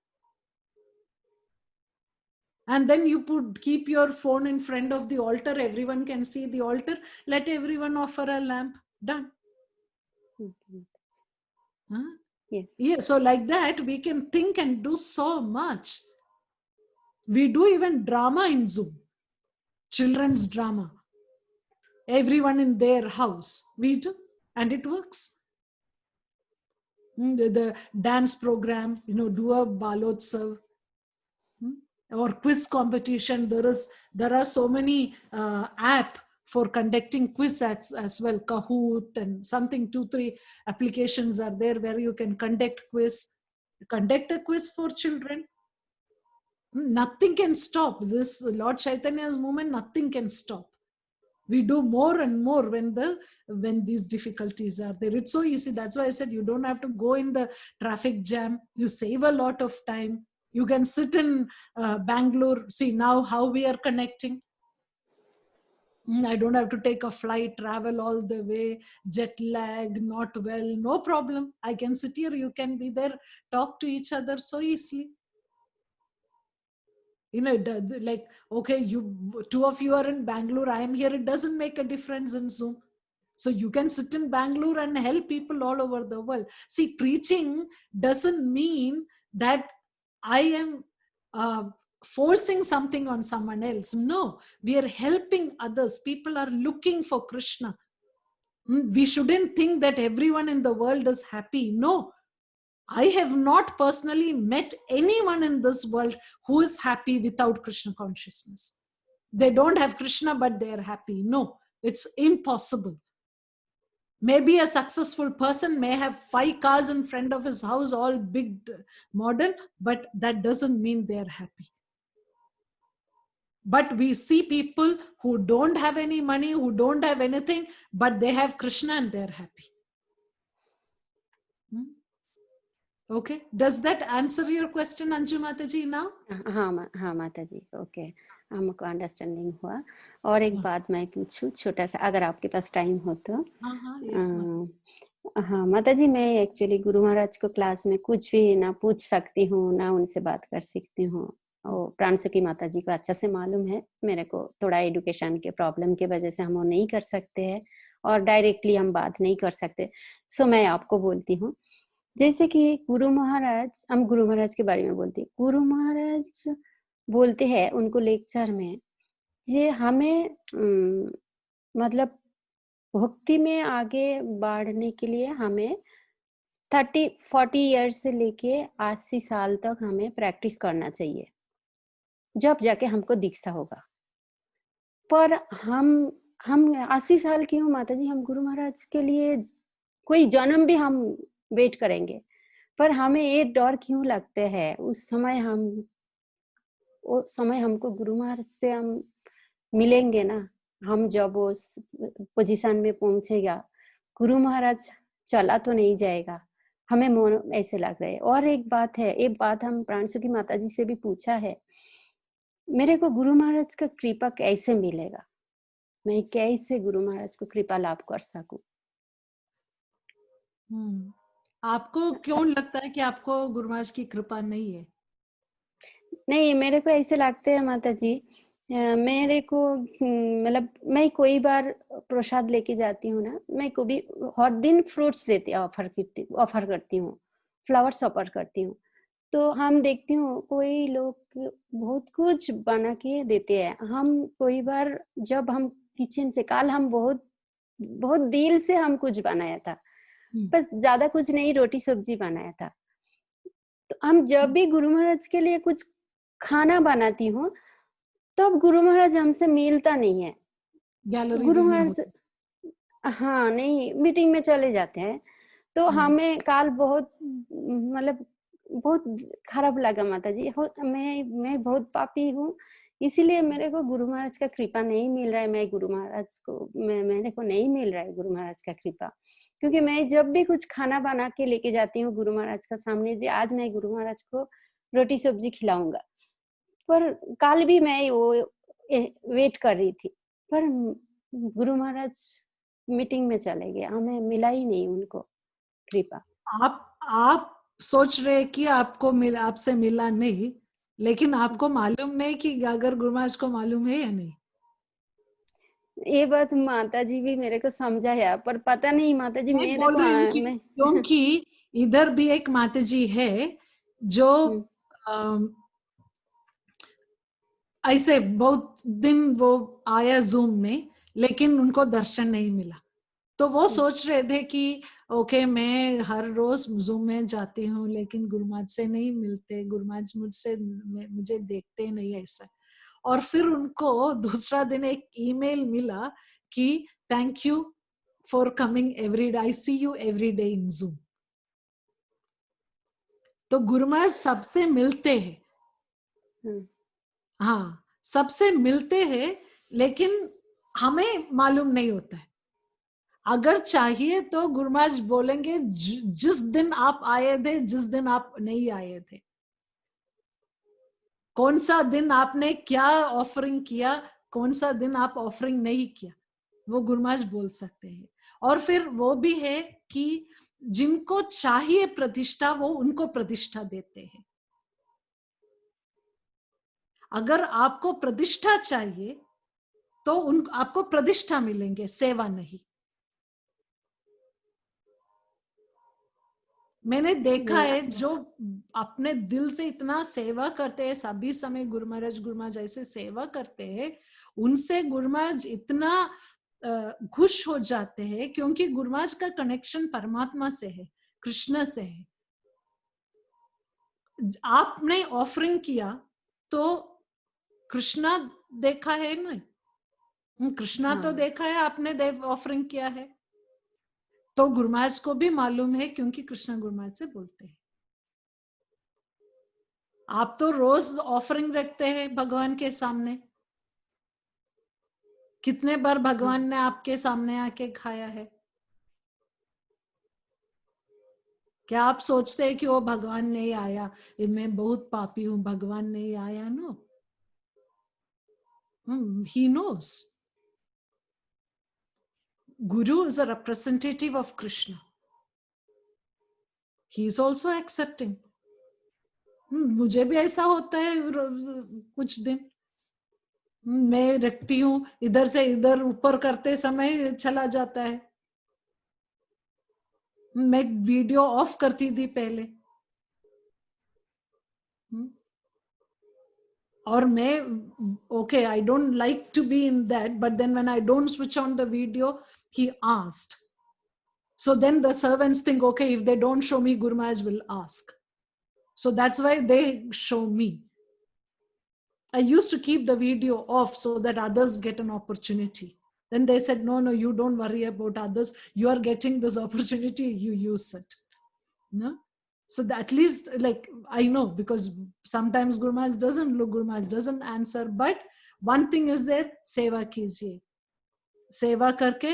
And then you keep your phone in front of the altar. Everyone can see the altar. Let everyone offer a lamp. Done. Okay. Huh? Yeah. Yeah. So like that, we can think and do so much. We do even drama in Zoom. Children's drama. Everyone in their house. We do. And it works. The dance program, do a balotsav. Or quiz competition. There are so many app for conducting quiz as well. Kahoot and something, 2-3 applications are there where you can conduct a quiz for children. Nothing can stop this Lord Chaitanya's movement. Nothing can stop. We do more and more when these difficulties are there. It's so easy. That's why I said you don't have to go in the traffic jam. You save a lot of time. You can sit in Bangalore. See now how we are connecting. I don't have to take a flight, travel all the way, jet lag, not well, no problem. I can sit here, you can be there, talk to each other so easily. Like, okay, two of you are in Bangalore, I am here, it doesn't make a difference in Zoom. So you can sit in Bangalore and help people all over the world. See, preaching doesn't mean that I am forcing something on someone else. No, we are helping others. People are looking for Krishna. We shouldn't think that everyone in the world is happy. No, I have not personally met anyone in this world who is happy without Krishna consciousness. They don't have Krishna, but they are happy. No, it's impossible. Maybe a successful person may have 5 cars in front of his house, all big, modern, but that doesn't mean they're happy. But we see people who don't have any money, who don't have anything, but they have Krishna and they're happy. Okay. Does that answer your question, Anju Mataji, now? हाँ माता जी, okay, हमको understanding हुआ. और एक बात मैं पूछूं, छोटा सा, अगर आपके पास टाइम हो तो. हाँ माता जी, मैं एक्चुअली गुरु महाराज को क्लास में कुछ भी ना पूछ सकती हूँ, ना उनसे बात कर सकती हूँ. और प्राणसुखी माता जी को अच्छा से मालूम है. मेरे को थोड़ा एजुकेशन के प्रॉब्लम की वजह से हम वो नहीं कर सकते हैं और डायरेक्टली हम बात नहीं कर सकते. सो मैं आपको बोलती हूँ, जैसे कि गुरु महाराज, हम गुरु महाराज के बारे में बोलते हैं. गुरु महाराज बोलते हैं उनको लेक्चर में, ये हमें मतलब भक्ति में आगे बढ़ने के लिए हमें 30-40 ईयर्स से लेके 80 साल तक हमें प्रैक्टिस करना चाहिए, जब जाके हमको दीक्षा होगा. पर हम 80 साल क्यों माता जी? हम गुरु महाराज के लिए कोई जन्म भी हम वेट करेंगे, पर हमें ये डर क्यों लगते हैं? उस समय हमको गुरु महाराज से हम मिलेंगे ना, हम जब उस पोजीशन में पहुंचेगा, गुरु महाराज चला तो नहीं जाएगा, हमें मन ऐसे लग रहा है. और एक बात है, एक बात हम प्राणसुखी माता जी से भी पूछा है, मेरे को गुरु महाराज का कृपा कैसे मिलेगा? मैं कैसे गुरु महाराज को कृपा लाभ कर सकूं? आपको क्यों लगता है कि आपको गुरु महाराज की कृपा नहीं है? नहीं, मेरे को ऐसे लगते है माता जी, मेरे को मतलब मैं कोई बार प्रसाद लेके जाती हूँ ना, मैं को भी हर दिन फ्रूट्स देती ऑफर करती हूँ, फ्लावर्स ऑफर करती हूँ. तो हम देखती हूँ कोई लोग बहुत कुछ बना के देते हैं. हम कोई बार जब हम किचन से, कल हम बहुत दिल से हम कुछ बनाया था, बस ज्यादा कुछ नहीं, रोटी सब्जी बनाया था. तो हम जब भी गुरु महाराज के लिए कुछ खाना बनाती हूँ, तब गुरु महाराज हमसे मिलता नहीं है. गुरु महाराज हाँ नहीं, मीटिंग में चले जाते हैं. तो हमें काल बहुत मतलब बहुत खराब लगा माता जी. मैं बहुत पापी हूँ इसीलिए मेरे को गुरु महाराज का कृपा नहीं मिल रहा है। मैं गुरु महाराज को मेरे को नहीं मिल रहा है गुरु महाराज का कृपा, क्योंकि मैं जब भी कुछ खाना बना के लेके जाती हूँ गुरु महाराज का सामने, जी आज मैं गुरु महाराज को रोटी सब्जी खिलाऊंगा, पर कल भी मैं वो वेट कर रही थी, पर गुरु महाराज मीटिंग में चले गए, हमें मिला ही नहीं उनको कृपा। आप सोच रहे कि आपको आपसे मिला नहीं, लेकिन आपको मालूम नहीं कि अगर गुरु महाराज को मालूम है या नहीं। ये बात माता जी भी मेरे को समझाया, पर पता नहीं माता जी मैं मेरे बोल को रही हूँ कि क्योंकि इधर भी एक माता जी है जो ऐसे बहुत दिन वो आया जूम में, लेकिन उनको दर्शन नहीं मिला, तो वो सोच रहे थे कि ओके मैं हर रोज जूम में जाती हूँ लेकिन गुरु महाराज से नहीं मिलते, गुरु महाराज मुझे देखते नहीं ऐसा। और फिर उनको दूसरा दिन एक ईमेल मिला कि thank you for coming every day, I see you every day in Zoom. तो गुरु महाराज सबसे मिलते हैं, हाँ सबसे मिलते हैं, लेकिन हमें मालूम नहीं होता है। अगर चाहिए तो गुरु महाराज बोलेंगे जिस दिन आप आए थे, जिस दिन आप नहीं आए थे, कौन सा दिन आपने क्या ऑफरिंग किया, कौन सा दिन आप ऑफरिंग नहीं किया, वो गुरु महाराज बोल सकते हैं। और फिर वो भी है कि जिनको चाहिए प्रतिष्ठा वो उनको प्रतिष्ठा देते हैं। अगर आपको प्रतिष्ठा चाहिए तो आपको प्रतिष्ठा मिलेंगे, सेवा नहीं। मैंने देखा है जो अपने दिल से इतना सेवा करते हैं, सभी समय गुरु महाराज ऐसे सेवा करते हैं, उनसे गुरु महाराज इतना खुश हो जाते हैं, क्योंकि गुरु महाराज का कनेक्शन परमात्मा से है, कृष्ण से है। आपने ऑफरिंग किया तो कृष्णा देखा है ना, कृष्णा तो देखा है आपने ऑफरिंग किया है, तो गुरु महाराज को भी मालूम है, क्योंकि कृष्ण गुरु महाराज से बोलते हैं। आप तो रोज ऑफरिंग रखते हैं भगवान के सामने, कितने बार भगवान ने आपके सामने आके खाया है? क्या आप सोचते हैं कि वो भगवान नहीं आया, मैं बहुत पापी हूं, भगवान नहीं आया? No, he knows. Guru is a representative of Krishna. He is also accepting. मुझे भी ऐसा होता है कुछ दिन, मैं रखती हूँ, इधर से इधर ऊपर करते समय चला जाता है। मैं वीडियो ऑफ करती थी पहले, और मैं okay, I don't like to be in that, but then when I don't switch on the video, he asked. So then the servants think, okay, if they don't show me, Guru Maharaj will ask. So that's why they show me. I used to keep the video off so that others get an opportunity. Then they said, no, you don't worry about others. You are getting this opportunity, you use it. No? So that at least, like, I know, because sometimes Guru Maharaj doesn't look, Guru Maharaj doesn't answer, but one thing is there, सेवा कीजिए, सेवा करके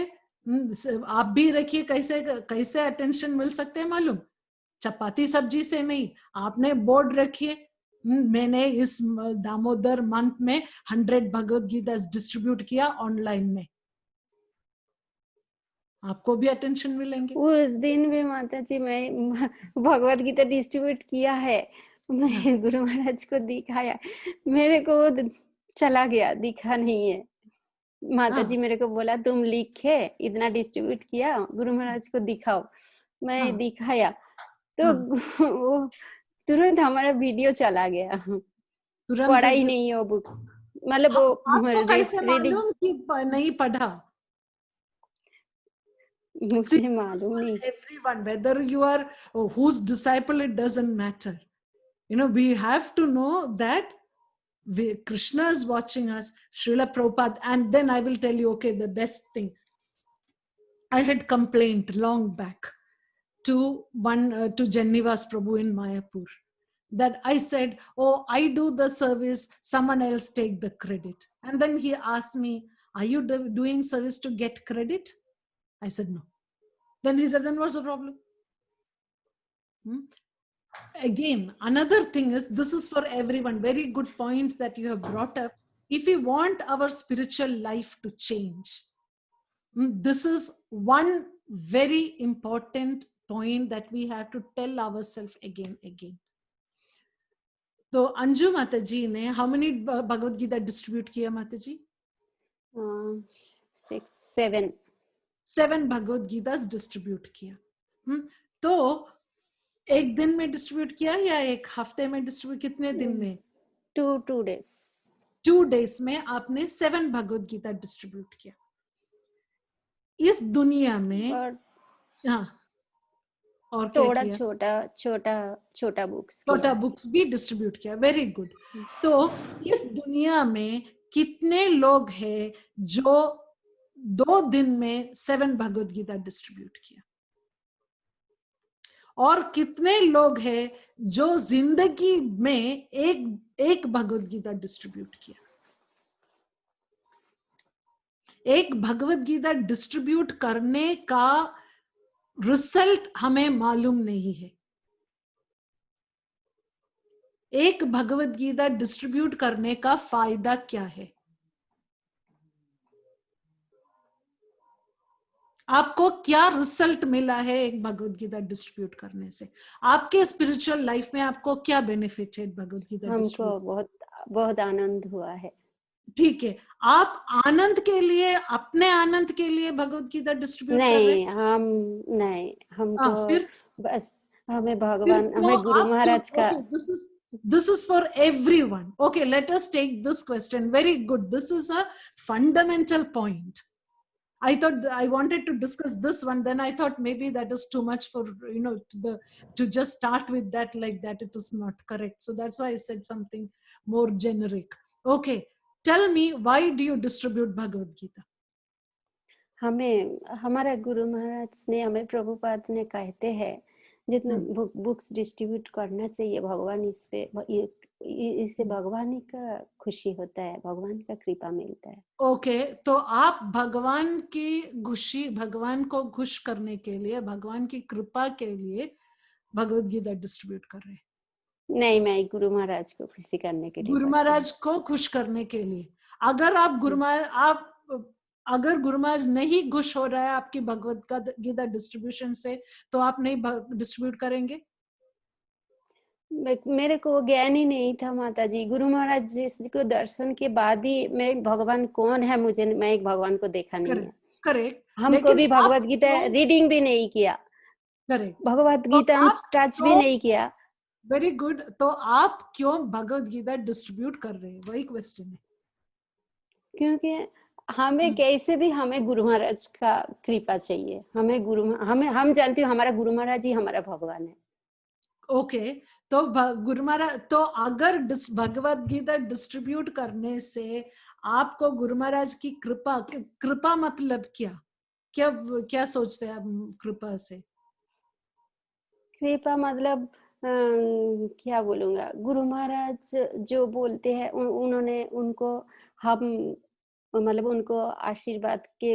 आप भी रखिए। कैसे attention मिल सकते हैं मालूम? चपाती सब्जी से नहीं, आपने बोर्ड रखिए, मैंने इस दामोदर मंथ में 100 भगवत गीता डिस्ट्रीब्यूट किया ऑनलाइन में, आपको भी अटेंशन मिलेंगे। उस दिन भी माता जी मैं भगवत गीता डिस्ट्रीब्यूट किया है, मैं गुरु महाराज को दिखाया, मेरे को चला गया, दिखा नहीं है। माता जी मेरे को बोला तुम लिखे इतना डिस्ट्रीब्यूट किया, गुरु महाराज को दिखाओ। मैं दिखाया तो वो तुरंत हमारा वीडियो चला गया, पढ़ा ही नहीं वो बुक, मतलब वो मालूम कि नहीं पढ़ा? मुझे मालूम नहीं। Everyone, whether you are whose disciple, it doesn't matter. You know, we have to know that Krishna is watching us, Srila Prabhupada. And then I will tell you, okay, the best thing. I had complained long back to Jannivas Prabhu in Mayapur. that I said, oh, I do the service, someone else take the credit. And then he asked me, are you doing service to get credit? I said, no. Then he said, then what's the problem? Again, another thing is, this is for everyone. Very good point that you have brought up. If we want our spiritual life to change, this is one very important point that we have to tell ourselves again. तो अंजू माता जी ने how many Bhagavad Gita distribute किया माता जी? 7 Bhagavad Gita distribute किया. तो एक दिन में डिस्ट्रीब्यूट किया या एक हफ्ते में डिस्ट्रीब्यूट, कितने दिन में? 2 days. 2 days में आपने 7 भगवद गीता डिस्ट्रीब्यूट किया. इस दुनिया में और थोड़ा छोटा बुक्स भी डिस्ट्रीब्यूट किया. Very good. तो इस दुनिया में कितने लोग हैं जो 2 दिन में 7 भगवद गीता डिस्ट्रीब्यूट किया, और कितने लोग हैं जो जिंदगी में एक भगवद गीता डिस्ट्रीब्यूट किया? एक भगवद गीता डिस्ट्रीब्यूट करने का रिजल्ट हमें मालूम नहीं है. एक भगवद गीता डिस्ट्रीब्यूट करने का फायदा क्या है? आपको क्या रिजल्ट मिला है एक भगवद गीता डिस्ट्रीब्यूट करने से? आपके स्पिरिचुअल लाइफ में आपको क्या बेनिफिट है भगवद गीता? हमको बहुत आनंद हुआ है. ठीक है, आप आनंद के लिए, अपने आनंद के लिए भगवद गीता डिस्ट्रीब्यूट कर रहे हैं? हमको फिर बस हमें भगवान, हमें गुरु महाराज का. This is for everyone. Okay, let us take this question. Very good. This is a fundamental point. I thought I wanted to discuss this one. Then I thought maybe that is too much for, to just start with that like that. It is not correct. So that's why I said something more generic. Okay, tell me, why do you distribute Bhagavad Gita? हमारा गुरु महाराज ने, हमें प्रभुपाद ने कहते हैं जितने books distribute करना चाहिए. भगवान इससे भगवान का खुशी होता है, भगवान का कृपा मिलता है. ओके, तो आप भगवान की खुशी, भगवान को खुश करने के लिए, भगवान की कृपा के लिए भगवद गीता डिस्ट्रीब्यूट कर रहे हैं? नहीं, मैं गुरु महाराज को खुशी करने के लिए. गुरु महाराज को खुश करने के लिए. अगर आप अगर गुरु महाराज नहीं खुश हो रहा है आपकी भगवद गीता डिस्ट्रीब्यूशन से, तो आप नहीं डिस्ट्रीब्यूट करेंगे? मेरे को ज्ञान ही नहीं था माता जी. गुरु महाराज जी को दर्शन के बाद ही मैं भगवान कौन है, मैं एक भगवान को देखा नहीं है. करेक्ट. हमको भी भगवद गीता रीडिंग भी नहीं किया. करेक्ट. भगवद गीता हम टच भी नहीं किया. Very good. तो आप क्यों भगवद गीता डिस्ट्रीब्यूट कर रहे हैं? वही क्वेश्चन है. क्योंकि हमें कैसे भी हमें गुरु महाराज का कृपा चाहिए. हम जानते हो हमारा गुरु महाराज ही हमारा भगवान है. ओके, तो गुरु महाराज, तो अगर भगवद गीता डिस्ट्रीब्यूट करने से आपको गुरु महाराज की कृपा मतलब क्या सोचते हैं आप कृपा से? कृपा मतलब क्या बोलूंगा, गुरु महाराज जो बोलते हैं उनको आशीर्वाद के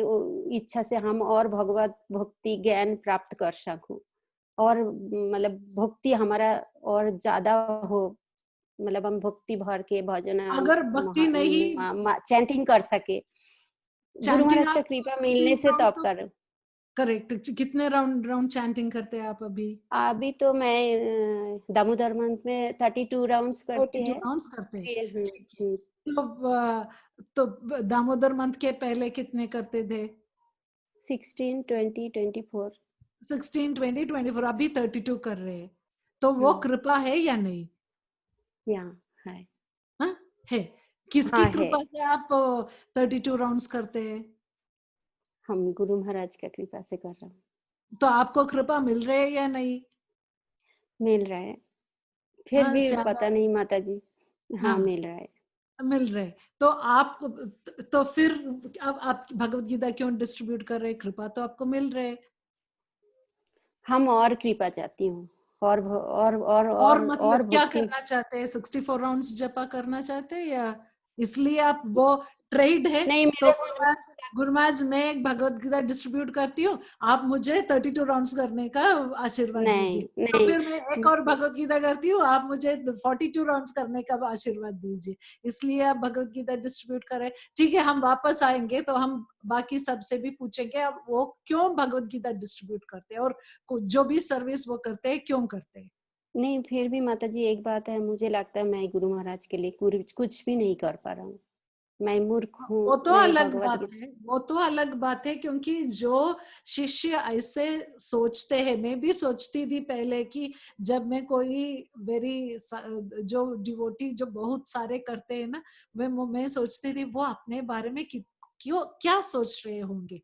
इच्छा से हम और भगवत भक्ति ज्ञान प्राप्त कर सकूं, और मतलब भक्ति हमारा और ज्यादा हो. मतलब हम भक्ति भर के भजन, अगर भक्ति नहीं चैंटिंग कर सके, गुरु महाराज का कृपा मिलने से तब कर. करेक्ट. कितने राउंड चैंटिंग करते हैं आप अभी तो मैं दामोदर मंथ में 32 राउंड्स करते हैं. तो दामोदर मंथ के पहले कितने करते थे? 16, 20, 24. 16, 20, 24. अभी 32 कर रहे हैं. तो वो कृपा है या नहीं? है. है. किसकी कृपा से आप 32 राउंड्स करते हैं? हम गुरु महाराज का कृपा से कर रहे हैं. तो आपको कृपा मिल रहे है या नहीं? मिल रहा है. फिर भी पता नहीं माता जी. मिल रहा है. तो फिर अब आप भगवद गीता क्यों डिस्ट्रीब्यूट कर रहे हैं? कृपा तो आपको मिल रहे है. हम और कृपा चाहती हूँ. और मतलब क्या भक्ति। करना चाहते हैं? 64 राउंड्स जपा करना चाहते हैं या इसलिए आप वो ट्रेड है? नहीं, तो मेरे गुरुमाज मैं एक भगवत गीता डिस्ट्रीब्यूट करती हूँ, आप मुझे 32 राउंड्स करने का आशीर्वाद नहीं दीजिए। तो नहीं फिर मैं एक और भगवत गीता करती हूँ, आप मुझे 42 राउंड्स करने का आशीर्वाद दीजिए। इसलिए आप भगवत गीता डिस्ट्रीब्यूट करें। ठीक है, हम वापस आएंगे तो हम बाकी सबसे भी पूछेंगे अब वो क्यों भगवत गीता डिस्ट्रीब्यूट करते हैं और जो भी सर्विस वो करते हैं क्यों करते हैं। नहीं, फिर भी माता जी एक बात है, मुझे लगता है मैं गुरु महाराज के लिए कुछ भी नहीं कर पा रहा हूँ। मैं मूर्ख हूँ। वो तो मैं अलग भगवत बात गीता है, वो तो अलग बात है, क्योंकि जो शिष्य ऐसे सोचते हैं, मैं भी सोचती थी पहले कि जब मैं कोई जो डिवोटी जो बहुत सारे करते हैं ना, मैं सोचती थी वो अपने बारे में क्यों क्या सोच रहे होंगे।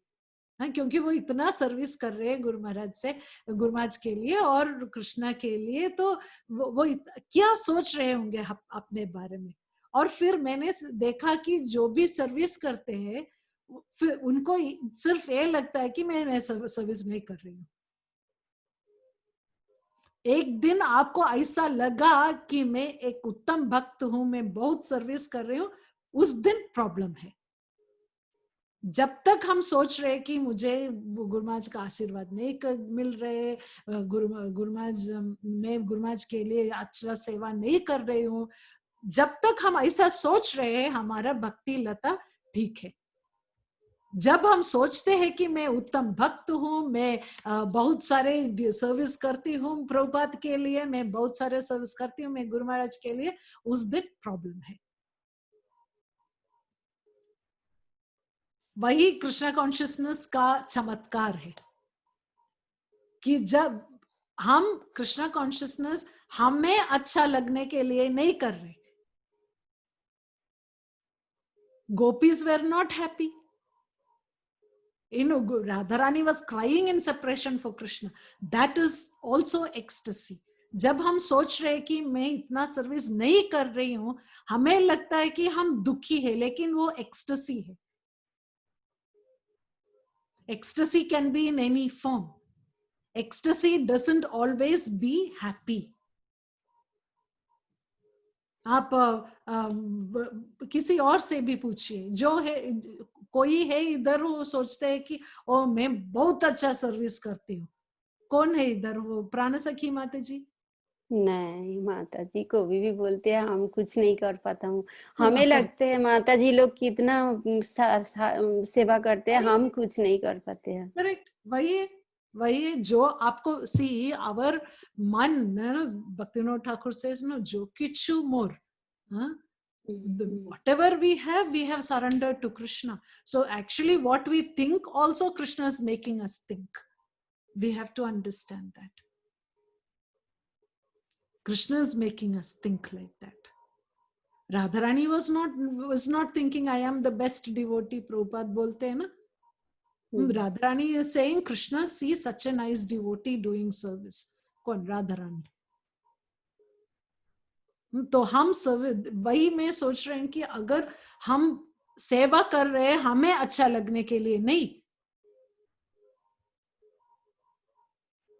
हाँ, क्योंकि वो इतना सर्विस कर रहे हैं गुरु महाराज के लिए और कृष्णा के लिए, तो वो क्या सोच रहे होंगे अपने बारे में। और फिर मैंने देखा कि जो भी सर्विस करते हैं फिर उनको सिर्फ ये लगता है कि मैं सर्विस नहीं कर रही हूँ। एक दिन आपको ऐसा लगा कि मैं एक उत्तम भक्त हूं, मैं बहुत सर्विस कर रही हूँ, उस दिन प्रॉब्लम है। जब तक हम सोच रहे कि मुझे गुरुमाज का आशीर्वाद नहीं मिल रहे, गुरुमाज मैं गुरुमाज के लिए अच्छा सेवा नहीं कर रही हूँ, जब तक हम ऐसा सोच रहे हैं हमारा भक्ति लता ठीक है। जब हम सोचते हैं कि मैं उत्तम भक्त हूँ, मैं बहुत सारे सर्विस करती हूँ प्रभुपाद के लिए, मैं बहुत सारे सर्विस करती हूँ मैं गुरु महाराज के लिए, उस दिन प्रॉब्लम है। वही कृष्णा कॉन्शियसनेस का चमत्कार है कि जब हम कृष्णा कॉन्शियसनेस हमें अच्छा लगने के लिए नहीं कर रहे। Gopis were not happy. Radharani was crying in separation for Krishna. That is also ecstasy. जब हम सोच रहे कि मैं इतना सर्विस नहीं कर रही हूं, हमें लगता है कि हम दुखी है, लेकिन वो ecstasy है। Ecstasy can be in any form. Ecstasy doesn't always be happy. आप किसी और से भी पूछिए, जो है कोई है इधर, वो सोचते हैं कि ओ मैं बहुत अच्छा सर्विस करती हूँ। कौन है इधर? वो प्राण सखी माता जी? नहीं, माता जी को भी बोलते हैं हम कुछ नहीं कर पाता हूँ। हमें लगते हैं माता जी लोग कितना सेवा करते हैं, हम कुछ नहीं कर पाते हैं। करेक्ट, वही है जो आपको सी आवर मन भक्तिविनोद ठाकुर सेज नो जो किच्छु मोर, whatever we have surrendered to Krishna. So actually what we think also Krishna is making us think. We have to understand that Krishna is making us think like that. Radharani was not thinking I am the best devotee. Prabhupada bolte hai na, Radharani is saying Krishna sees such a nice devotee doing service. कौन? Radharani. तो हम वही मैं सोच रहे हैं कि अगर हम सेवा कर रहे हैं हमें अच्छा लगने के लिए नहीं,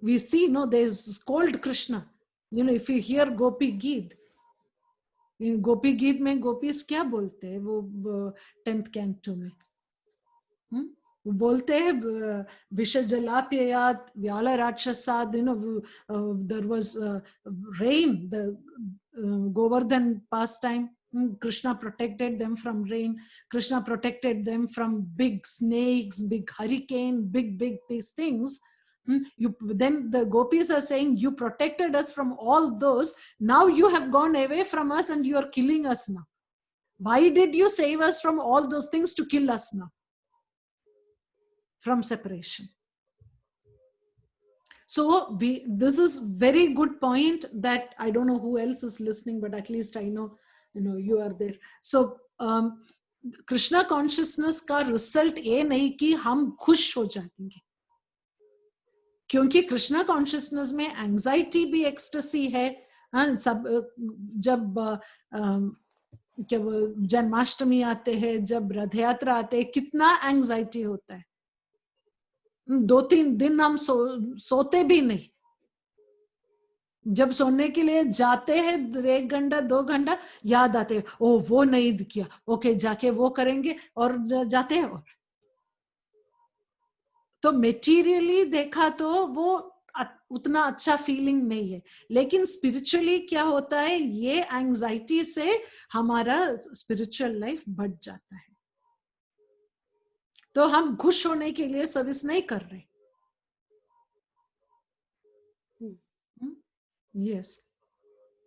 we see no they scold Krishna, if you hear Gopi Geet, in Gopi Geet में गोपीस क्या बोलते हैं वो 10th canto में, वो बोलते हैं विष जलाप्ययात व्याल राक्षसाद, there was rain, the Govardhan pastime, Krishna protected them from rain, Krishna protected them from big snakes, big hurricane, big these things. Then the gopis are saying, you protected us from all those, now you have gone away from us and you are killing us now. Why did you save us from all those things to kill us now? From separation. So this is very good point that I don't know who else is listening, but at least I know, you are there. So Krishna consciousness का result ये नहीं कि हम खुश हो जाएंगे, क्योंकि Krishna consciousness में एंजाइटी भी एक्सटेसी है। सब जब जन्माष्टमी आते हैं, जब रथ यात्रा आते हैं, कितना एंजाइटी होता है। 2-3 दिन हम सोते भी नहीं, जब सोने के लिए जाते हैं 1 घंटा 2 घंटा याद आते हैं, ओ वो नहीं किया, ओके जाके वो करेंगे, और जाते हैं। और तो मेटीरियली देखा तो वो उतना अच्छा फीलिंग नहीं है, लेकिन स्पिरिचुअली क्या होता है, ये एंजाइटी से हमारा स्पिरिचुअल लाइफ बढ़ जाता है। तो हम खुश होने के लिए सर्विस नहीं कर रहे। Yes,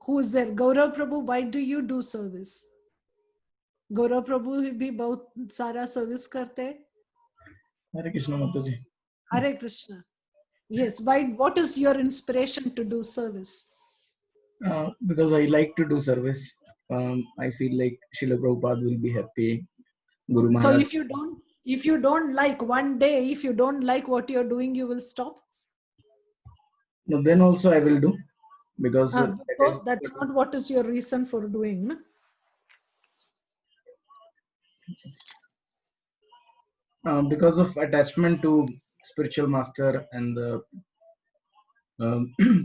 who is there? Gaurav Prabhu, why do you do service? Gaurav Prabhu भी बहुत सारा सर्विस करते हैं। हरे कृष्ण माता जी। हरे Krishna. Yes, why? What is your inspiration to do service? Because I like to do service. I feel like Srila Prabhupada will be happy. Guru So Maharaj. if you don't like, one day if you don't like what you're doing, you will stop. No, then also I will do, because So that's not what is your reason for doing. No? Because of attachment to spiritual master and the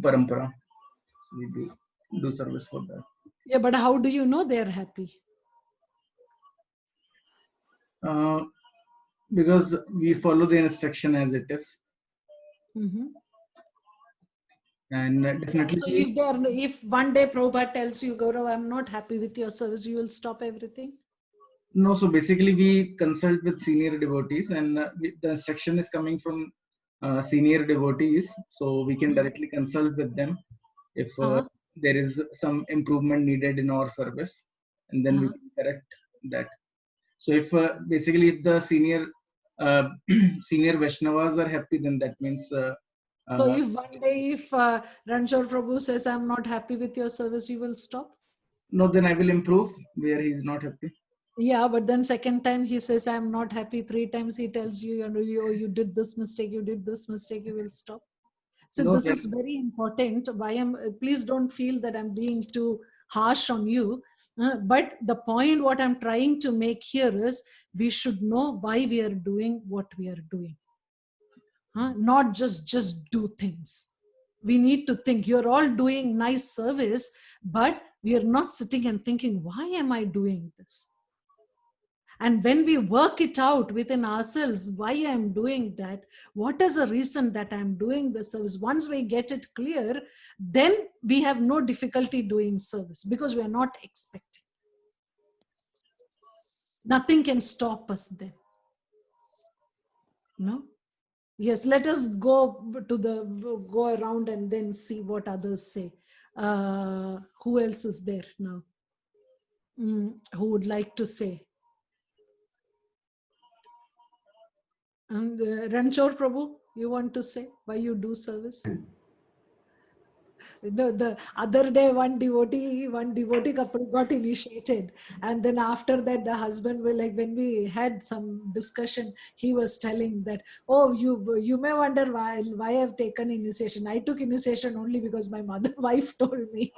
parampara. So we do service for that. Yeah, but how do you know they're happy? Because we follow the instruction as it is. Mm-hmm. And definitely. So if one day Prabhupada tells you, Gaurav, I'm not happy with your service, you will stop everything? No, so basically we consult with senior devotees, and the instruction is coming from senior devotees, so we can directly consult with them if there is some improvement needed in our service, and then we can correct that. So if basically if the senior senior Vaishnavas are happy, then that means so if one day if Ranjor Prabhu says, I'm not happy with your service, you will stop? No, then I will improve where he is not happy. Yeah, but then second time he says, I'm not happy. 3 times he tells you, you did this mistake, you did this mistake, you will stop. So No, this is very important. Please don't feel that I'm being too harsh on you. But the point what I'm trying to make here is, we should know why we are doing what we are doing. Not just do things. We need to think. You're all doing nice service, but we are not sitting and thinking, why am I doing this? And when we work it out within ourselves, why I'm doing that, what is the reason that I'm doing the service, once we get it clear, then we have no difficulty doing service, because we are not expecting. Nothing can stop us then. No? Yes, let us go around and then see what others say. Who else is there now? Who would like to say? And Ranchor Prabhu, you want to say why you do service? The other day one devotee couple got initiated, and then after that the husband will, like, when we had some discussion, he was telling that, oh, you may wonder why I've taken initiation. I took initiation only because my wife told me.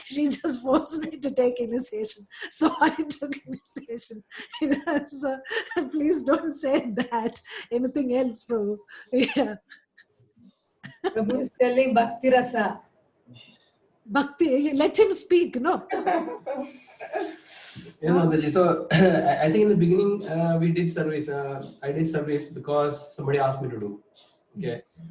She just forced me to take initiation, so I took initiation. So please don't say that. Anything else, Prabhu? Yeah. Prabhu is telling Bhakti Rasa. Bhakti, let him speak, no? Yeah, Mataji. So I think in the beginning we did service. I did service because somebody asked me to do. Okay. Yes.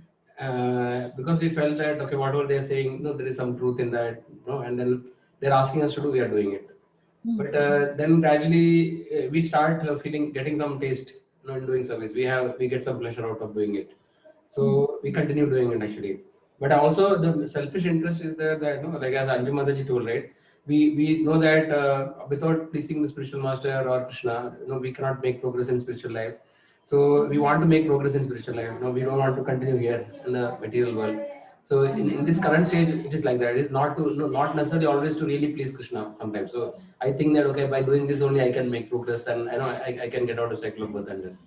Because we felt that, okay, whatever they're saying, no, there is some truth in that, and then they're asking us to do, we are doing it. But then gradually we start getting some taste, in doing service. We get some pleasure out of doing it. So we continue doing it actually. But also the selfish interest is there that, like as Anju Mataji told, right? We know that without pleasing the spiritual master or Krishna, we cannot make progress in spiritual life. So we want to make progress in spiritual life. We don't want to continue here in the material world. So in this current stage, it is like that. It is not not necessarily always to really please Krishna sometimes. So I think that, okay, by doing this only I can make progress, and I can get out of cycle of birth and death.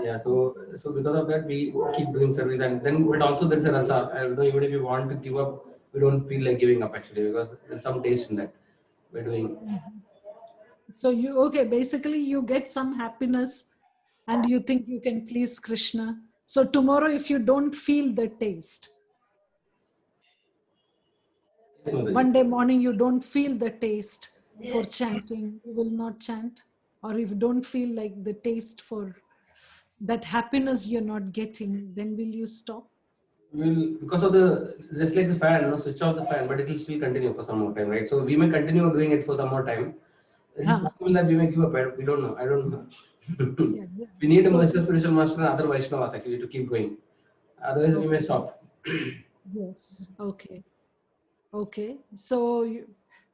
Yeah, so because of that we keep doing service, and then but also there's a rasa. Even if you want to give up, we don't feel like giving up actually, because there's some taste in that we're doing. So basically you get some happiness and you think you can please Krishna. So tomorrow if you don't feel the taste, Yes, Mataji. One day morning you don't feel the taste for chanting, you will not chant. Or if you don't feel like the taste for that happiness you're not getting, then will you stop? Will, because of the, just like the fan, switch off the fan, but it will still continue for some more time, right? So we may continue doing it for some more time. It is possible that we may give up. We don't know. I don't know. Yeah, yeah. We need a So- master, spiritual master, and other Vaishnavas actually to keep going. Otherwise, we may stop. Yes. Okay. Okay. So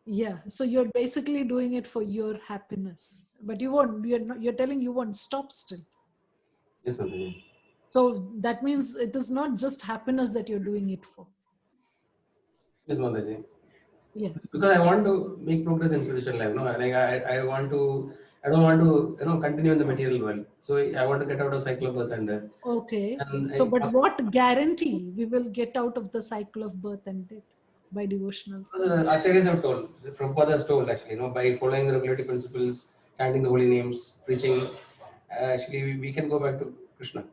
yeah. So you're basically doing it for your happiness, but you won't. You're telling you won't stop still. Yes, Mataji. So that means it is not just happiness that you're doing it for. Yes, Mataji. Yeah. Because I want to make progress in spiritual life. No, like I want to. I don't want to, continue in the material world. So I want to get out of cycle of birth and death. Okay. And So, but what guarantee we will get out of the cycle of birth and death by devotional service? Acharyas have told, Prabhupada has told actually, by following the regulative principles, chanting the holy names, preaching, actually we can go back to Krishna.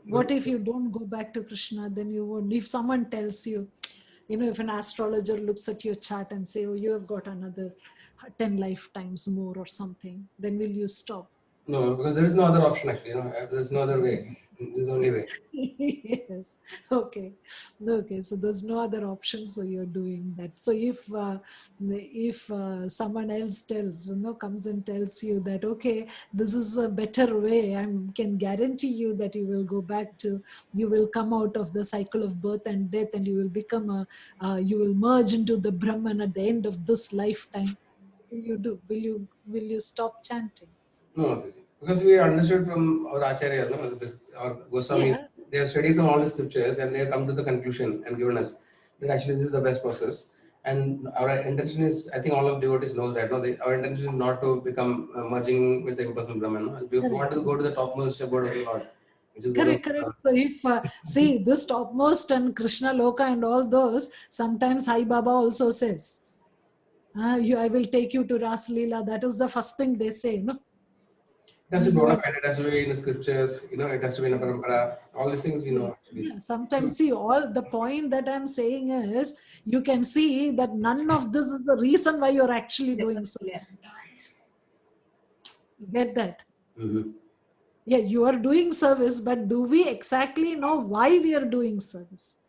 What if you don't go back to Krishna? Then you won't. If someone tells you, if an astrologer looks at your chart and say, oh, you have got another 10 lifetimes more or something, then will you stop? No, because there is no other option actually. There's no other way. There's only way. Yes. Okay. So there's no other option. So you're doing that. So if someone else comes and tells you that, okay, this is a better way, I can guarantee you that you will go back to, you will come out of the cycle of birth and death, and you will become you will merge into the Brahman at the end of this lifetime. What will you do? Will you stop chanting? No, because we understood from our acharyas, our Goswami, Yeah. they have studied from all the scriptures and they have come to the conclusion and given us that actually this is the best process. And our intention is, I think all of devotees knows that. Our intention is not to become merging with the impersonal Brahman. No? We want to go to the topmost abode of the Lord, which is Correct. So if see this topmost and Krishna Loka and all those, sometimes Sai Baba also says, I will take you to Ras Leela. That is the first thing they say. No? It has to be bona fide, it has to be in the scriptures, it has to be in a parampara. All these things we know actually. Yeah, sometimes see, all the point that I'm saying is, you can see that none of this is the reason why you're actually doing so. Get that? Mm-hmm. Yeah, you are doing service, but do we exactly know why we are doing service?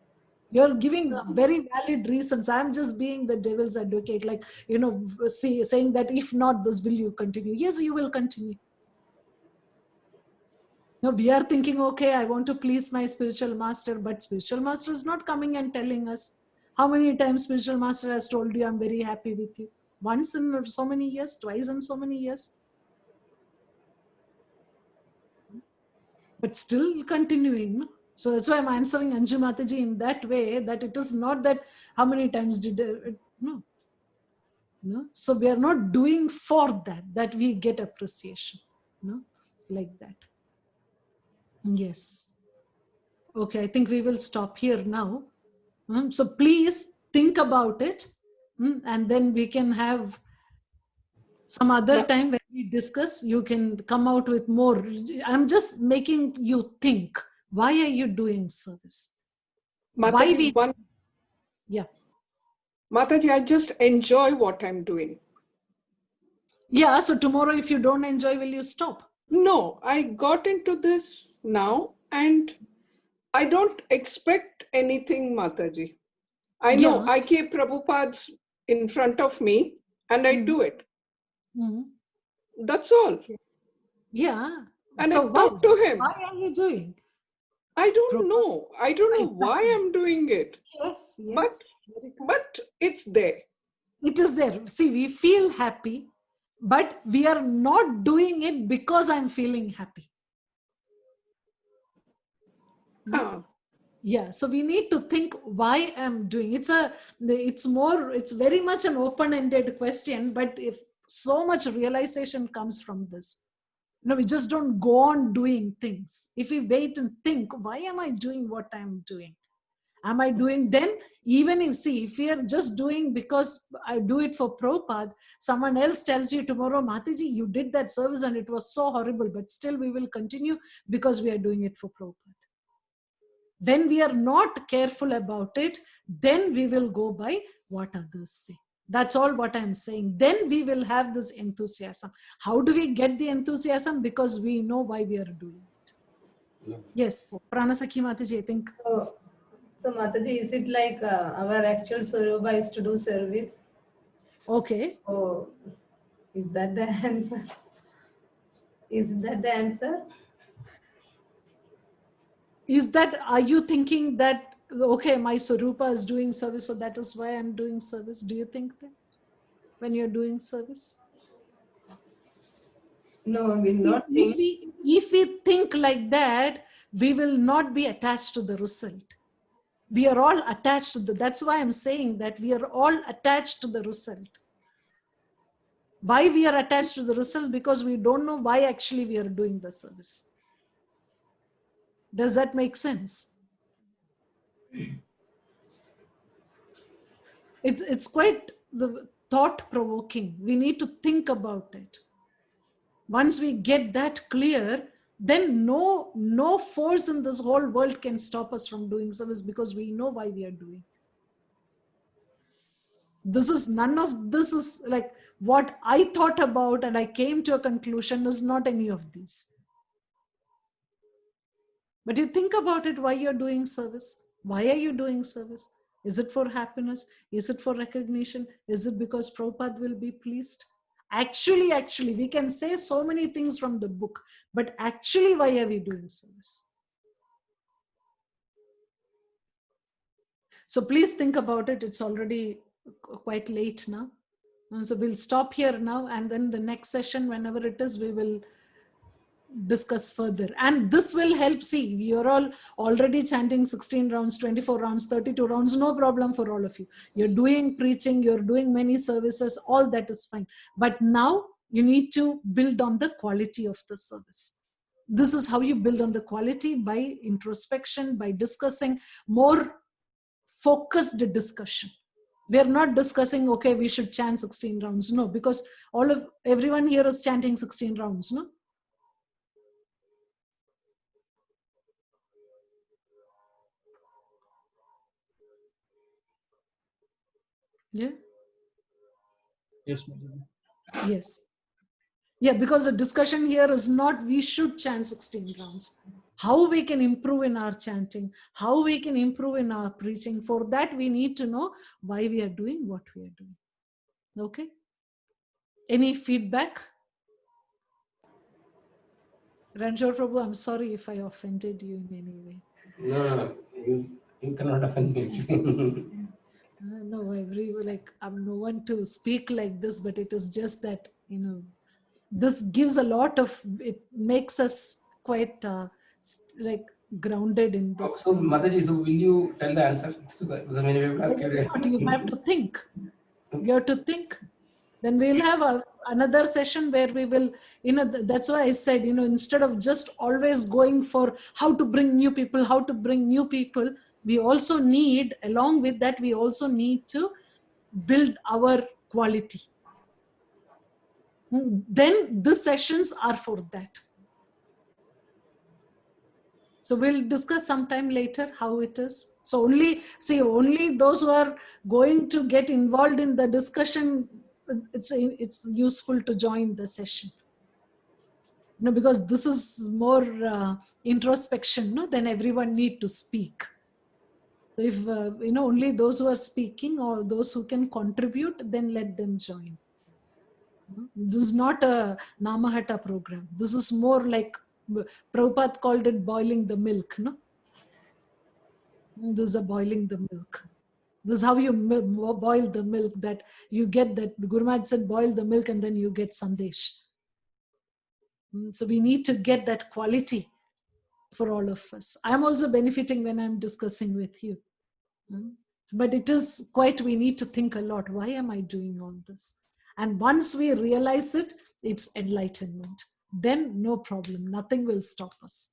You're giving very valid reasons. I'm just being the devil's advocate, like, saying that if not this, will you continue? Yes, you will continue. No, we are thinking, okay, I want to please my spiritual master, but spiritual master is not coming and telling us. How many times spiritual master has told you, I'm very happy with you? Once in so many years, twice in so many years. But still continuing. No? So that's why I'm answering Anju Mataji in that way, that it is not that how many times did it, no. So we are not doing for that we get appreciation, like that. Yes. Okay, I think we will stop here now. So please think about it, and then we can have some other time when we discuss. You can come out with more. I'm just making you think. Why are you doing service? Mataji, Yeah. Mataji, I just enjoy what I'm doing. Yeah, so tomorrow if you don't enjoy, will you stop? No, I got into this now and I don't expect anything, Mataji. I know I keep Prabhupada's in front of me and I do it. That's all. Yeah. And so I talk to him. Why are you doing? I don't know. I don't know why I'm doing it. Yes. But it's there. It is there. See, we feel happy, but we are not doing it because I'm feeling happy. Yeah, so we need to think why I'm doing it's very much an open-ended question, but if so much realization comes from this, we just don't go on doing things. If we wait and think, why am I doing what I'm doing? Am I doing then? Even if we are just doing because I do it for Prabhupada, someone else tells you tomorrow, Mataji, you did that service and it was so horrible, but still we will continue because we are doing it for Prabhupada. When we are not careful about it, then we will go by what others say. That's all what I'm saying. Then we will have this enthusiasm. How do we get the enthusiasm? Because we know why we are doing it. Yeah. Yes, Pranasakhi Mataji, I think. So Mataji, is it like our actual Swarupa is to do service? Okay. Oh, is that the answer? Is that the answer? Is that, are you thinking that, okay, my Swarupa is doing service, so that is why I'm doing service? Do you think that when you're doing service? No, we're not thinking. If we think like that, we will not be attached to the result. We are all attached to that's why I'm saying that we are all attached to the result. Why we are attached to the result? Because we don't know why actually we are doing the service. Does that make sense? It's quite thought-provoking. We need to think about it. Once we get that clear, then no force in this whole world can stop us from doing service, because we know why we are doing. This is none of this is like what I thought about and I came to a conclusion is not any of these. But you think about it, why you're doing service. Why are you doing service? Is it for happiness? Is it for recognition? Is it because Prabhupada will be pleased? Actually, we can say so many things from the book, but actually, why are we doing service? So please think about it. It's already quite late now. And so we'll stop here now, and then the next session, whenever it is, we will discuss further. And this will help. See, you're all already chanting 16 rounds, 24 rounds, 32 rounds, no problem for all of you. You're doing preaching, you're doing many services, all that is fine. But now you need to build on the quality of the service. This is how you build on the quality, by introspection, by discussing more focused discussion. We are not discussing, okay, we should chant 16 rounds. No, because everyone here is chanting 16 rounds, no? Yeah. Yes, Mataji. Yes. Yeah, because the discussion here is not we should chant 16 rounds. How we can improve in our chanting, how we can improve in our preaching. For that, we need to know why we are doing what we are doing. Okay? Any feedback? Ranjor Prabhu, I'm sorry if I offended you in any way. No. You cannot offend me. No, I'm no one to speak like this, but it is just that, this gives a lot of, it makes us quite like grounded in this. So, Mataji, so will you tell the answer? Because many people are curious. You have to think. You have to think. Then we'll have another session where we will, that's why I said, instead of just always going for how to bring new people, we also need, along with that, we also need to build our quality. Then the sessions are for that. So we'll discuss sometime later how it is. So only those who are going to get involved in the discussion, it's useful to join the session. Because this is more introspection, no? Then everyone need to speak. So if only those who are speaking or those who can contribute, then let them join. This is not a Namahata program. This is more like Prabhupada called it boiling the milk, no? This is a boiling the milk. This is how you boil the milk, that you get that. Guru Maharaj said boil the milk and then you get sandesh. So we need to get that quality for all of us. I'm also benefiting when I'm discussing with you. But it is quite, we need to think a lot. Why am I doing all this? And once we realize it, it's enlightenment. Then no problem. Nothing will stop us.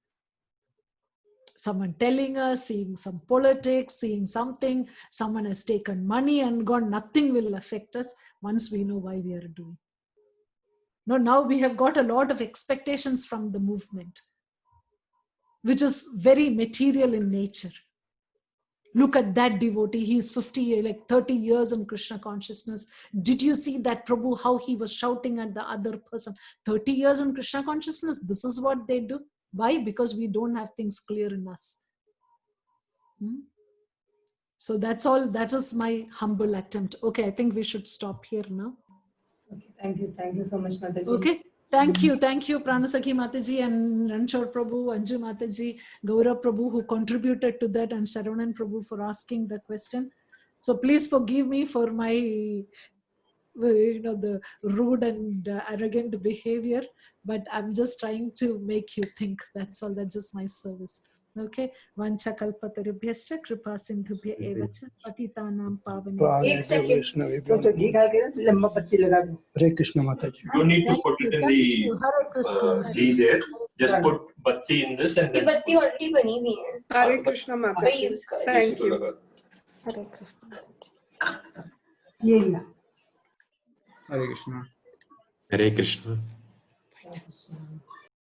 Someone telling us, seeing some politics, seeing something, someone has taken money and gone, nothing will affect us once we know why we are doing. No, now we have got a lot of expectations from the movement. which is very material in nature. Look at that devotee. He is 30 years in Krishna consciousness. Did you see that Prabhu, how he was shouting at the other person? 30 years in Krishna consciousness, this is what they do. Why? Because we don't have things clear in us. So that's all. That is my humble attempt. Okay, I think we should stop here now. Okay, thank you so much, Mataji. Okay, thank you, Pranasakhi Mataji and Ranchor Prabhu, Anju Mataji, Gaurav Prabhu, who contributed to that, and Sharavanan Prabhu for asking the question. So please forgive me for my, the rude and arrogant behavior, but I'm just trying to make you think. That's all. That's just my service. Okay. Vancha kalpatarubhyascha kripa sindhubhya evacha patitanam pavane. Hare Krishna Mataji. You don't need to put it in the Hare Krishna. G there. Just put batti in this and then. बत्ती already बनी हुई है. Hare Krishna Mataji. Thank you. Hare Krishna. Hare Krishna. Hare Krishna.